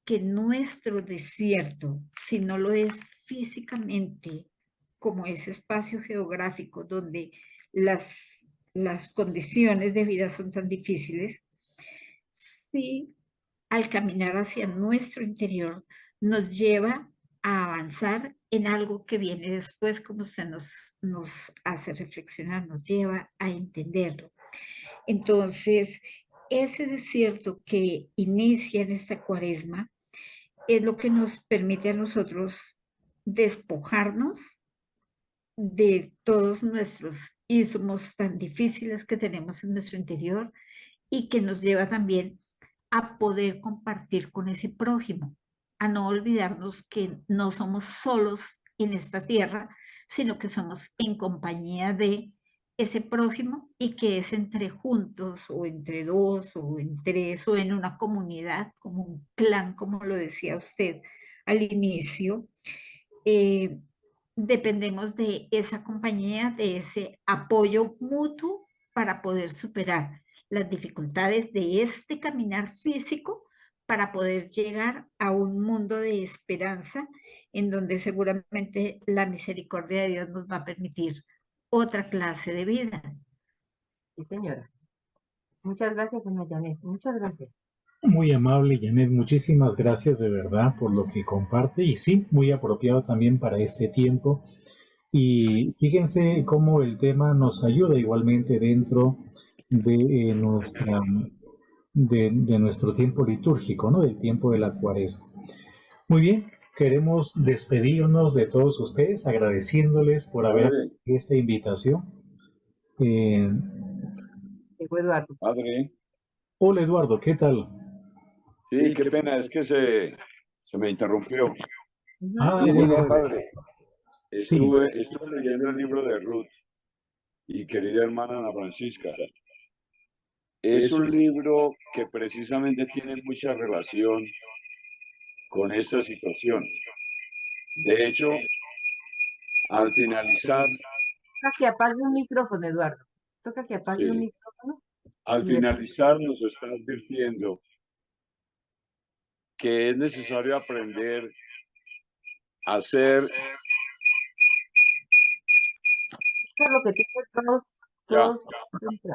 que nuestro desierto, si no lo es físicamente, como ese espacio geográfico donde las condiciones de vida son tan difíciles, sí, al caminar hacia nuestro interior nos lleva a avanzar en algo que viene después, como usted nos hace reflexionar, nos lleva a entenderlo. Entonces, ese desierto que inicia en esta cuaresma es lo que nos permite a nosotros despojarnos de todos nuestros ismos tan difíciles que tenemos en nuestro interior y que nos lleva también a poder compartir con ese prójimo, a no olvidarnos que no somos solos en esta tierra, sino que somos en compañía de ese prójimo y que es entre juntos o entre dos o en tres o en una comunidad, como un clan, como lo decía usted al inicio. eh, Dependemos de esa compañía, de ese apoyo mutuo para poder superar las dificultades de este caminar físico para poder llegar a un mundo de esperanza en donde seguramente la misericordia de Dios nos va a permitir otra clase de vida. Sí, señora. Muchas gracias, doña Janet. Muchas gracias. Muy amable, Janet, muchísimas gracias de verdad por lo que comparte y sí, muy apropiado también para este tiempo. Y fíjense cómo el tema nos ayuda igualmente dentro de de nuestro tiempo litúrgico, ¿no? Del tiempo de la Cuaresma. Muy bien, queremos despedirnos de todos ustedes, agradeciéndoles por haber Padre, hecho esta invitación. Eh, Llegó Eduardo. padre. Hola Eduardo, ¿qué tal? Sí, qué pena, es que se me interrumpió. Ah, Mire, bueno, padre, sí, estuve leyendo el libro de Ruth y querida hermana Ana Francisca. Es un libro que precisamente tiene mucha relación con esta situación. De hecho, al finalizar, Toca que apague un micrófono, Eduardo. Toca que apague un sí, micrófono. al finalizar nos está advirtiendo que es necesario aprender a ser, Eso es lo que tiene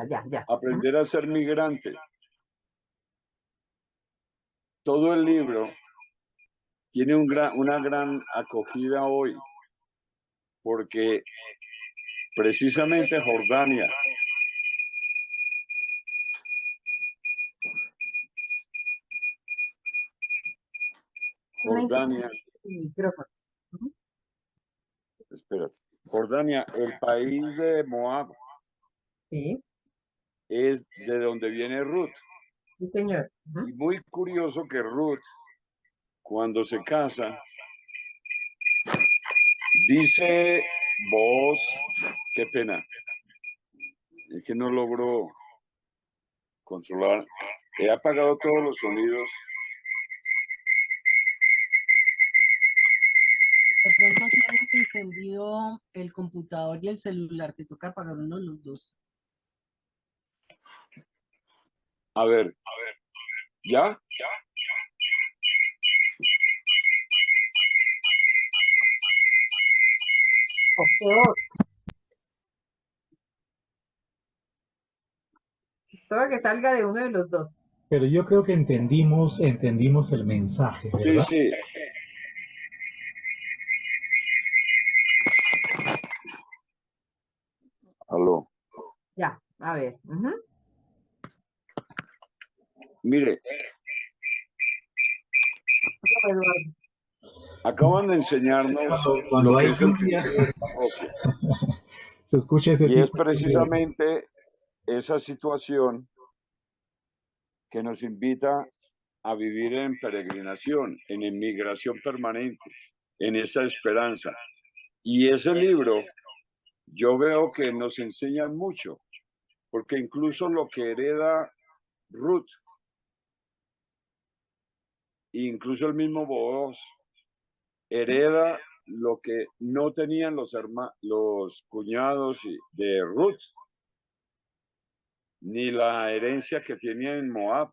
ya, ya. aprender a ser migrante. Todo el libro tiene una gran acogida hoy, porque precisamente Jordania, Micrófono. espérate, Jordania, el país de Moab, Sí, es de donde viene Ruth. sí, señor. Y muy curioso que Ruth, cuando se casa, dice vos, qué pena, es que no logro controlar, he apagado todos los sonidos. De pronto tienes encendido el computador y el celular, te toca apagar uno de los dos. A ver, ¿ya? O peor. Toca que salga de uno de los dos. pero yo creo que entendimos el mensaje, Sí, ¿verdad? sí. Aló. Ya, a ver. Mire, Eduardo. acaban de enseñarnos Cuando lo que hay es el lluvia, sentido de parroquia. se escucha ese Y es tipo de... precisamente esa situación que nos invita a vivir en peregrinación, en emigración permanente, en esa esperanza. Y ese libro yo veo que nos enseña mucho, porque incluso lo que hereda Ruth, incluso el mismo Booz, hereda lo que no tenían los cuñados de Ruth, ni la herencia que tenía en Moab.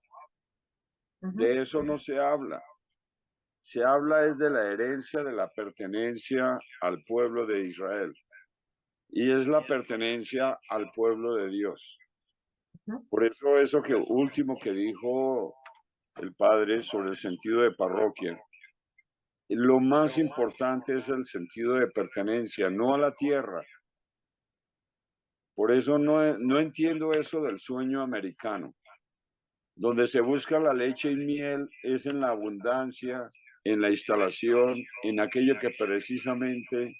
De eso no se habla. Se habla es de la herencia de la pertenencia al pueblo de Israel. Y es la pertenencia al pueblo de Dios. Por eso que último que dijo el padre sobre el sentido de parroquia, lo más importante es el sentido de pertenencia, no a la tierra. Por eso no entiendo eso del sueño americano. Donde se busca la leche y miel es en la abundancia en la instalación, en aquello que precisamente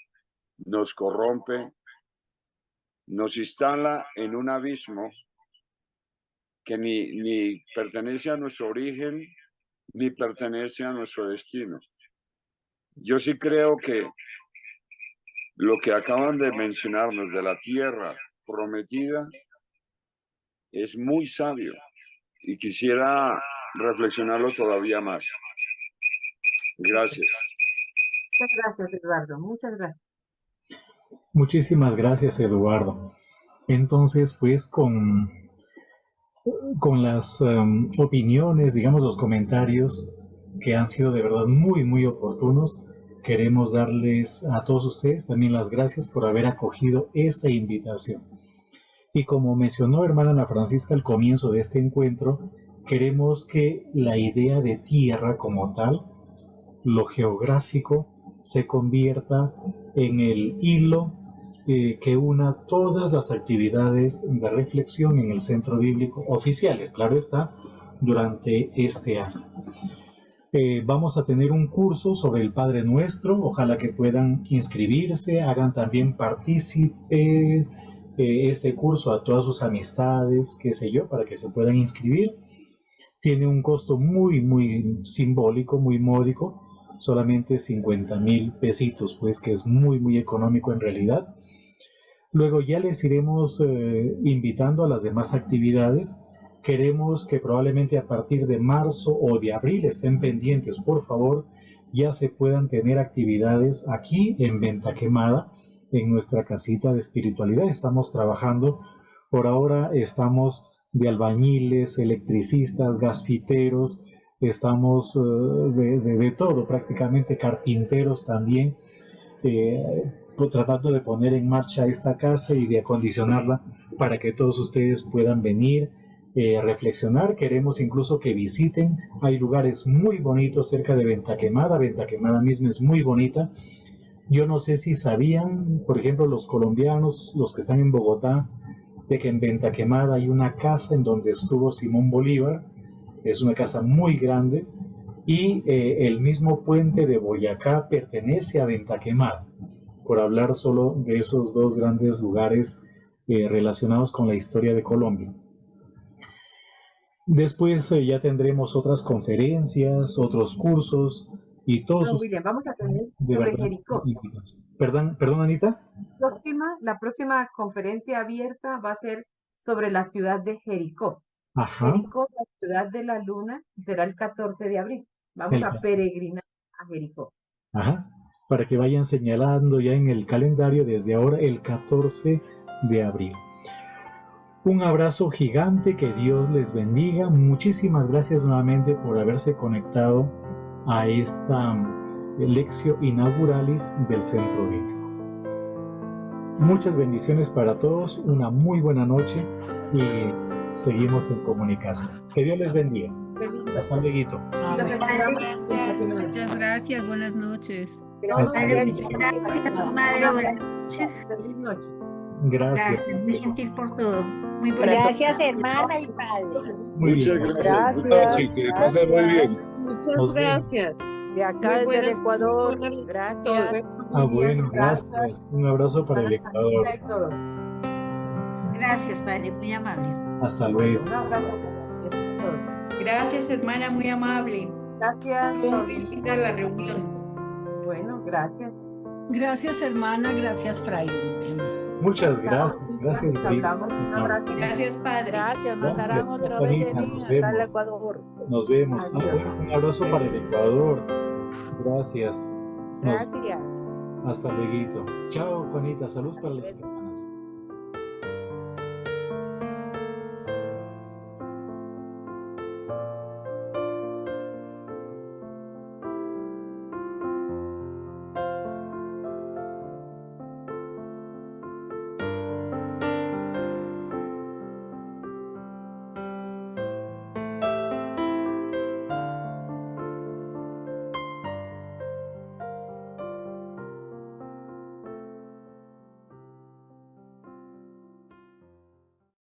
nos corrompe, nos instala en un abismo que ni pertenece a nuestro origen, ni pertenece a nuestro destino. Yo sí creo que lo que acaban de mencionarnos de la tierra prometida es muy sabio y quisiera reflexionarlo todavía más. Gracias. Muchas gracias, Eduardo. Muchas gracias. Muchísimas gracias, Eduardo. Entonces, pues con las opiniones, digamos, los comentarios que han sido de verdad muy, muy oportunos, queremos darles a todos ustedes también las gracias por haber acogido esta invitación. Y como mencionó hermana Ana Francisca al comienzo de este encuentro, queremos que la idea de tierra como tal, lo geográfico, se convierta en el hilo que una todas las actividades de reflexión en el centro bíblico oficiales, claro está, durante este año. Vamos a tener un curso sobre el Padre Nuestro, ojalá que puedan inscribirse, hagan también partícipe este curso a todas sus amistades, qué sé yo, para que se puedan inscribir. Tiene un costo muy, muy simbólico, muy módico, solamente 50,000 pesitos, pues que es muy, muy económico en realidad. Luego ya les iremos invitando a las demás actividades. Queremos que probablemente a partir de marzo o de abril estén pendientes, por favor, ya se puedan tener actividades aquí en Venta Quemada, en nuestra casita de espiritualidad. Estamos trabajando, por ahora estamos de albañiles, electricistas, gasfiteros, estamos de todo, prácticamente carpinteros también, tratando de poner en marcha esta casa y de acondicionarla para que todos ustedes puedan venir, reflexionar. Queremos incluso que visiten, hay lugares muy bonitos cerca de Venta Quemada misma es muy bonita. Yo no sé si sabían, por ejemplo, los colombianos, los que están en Bogotá, de que en Venta Quemada hay una casa en donde estuvo Simón Bolívar, es una casa muy grande, y el mismo puente de Boyacá pertenece a Venta Quemada, por hablar solo de esos dos grandes lugares relacionados con la historia de Colombia. Después ya tendremos otras conferencias, otros cursos y todos. No, William, vamos a tener de sobre verdad, Jericó. Perdón, Anita. La próxima conferencia abierta va a ser sobre la ciudad de Jericó. Ajá. Jericó, la ciudad de la luna, será el 14 de abril. Vamos a peregrinar a Jericó. Ajá. Para que vayan señalando ya en el calendario desde ahora el 14 de abril. Un abrazo gigante, que Dios les bendiga. Muchísimas gracias nuevamente por haberse conectado a esta Lectio Inauguralis del Centro Bíblico. Muchas bendiciones para todos, una muy buena noche y seguimos en comunicación. Que Dios les bendiga. Hasta luego. Muchas gracias, buenas noches. Gracias, madre, buenas noches. Feliz noche. Gracias. Muy gentil por todo. Muy bonito. Gracias, hermana y padre. Muchas gracias. Que pasen muy bien. Muchas gracias. De acá desde el Ecuador. Gracias. Bueno, gracias. Un abrazo para el Ecuador. Gracias, padre, muy amable. Hasta luego. Un abrazo. Gracias, hermana, muy amable. Gracias. Muy linda la reunión. Bueno, gracias. Gracias, hermana. Gracias, Fray. Muchas gracias. Gracias, Un abrazo. Gracias, padre. Gracias, mandarán otra vez de mí acá al Ecuador. Nos vemos. Un abrazo para el Ecuador. Gracias. Gracias. Hasta luego. Chao, Juanita. Saludos para los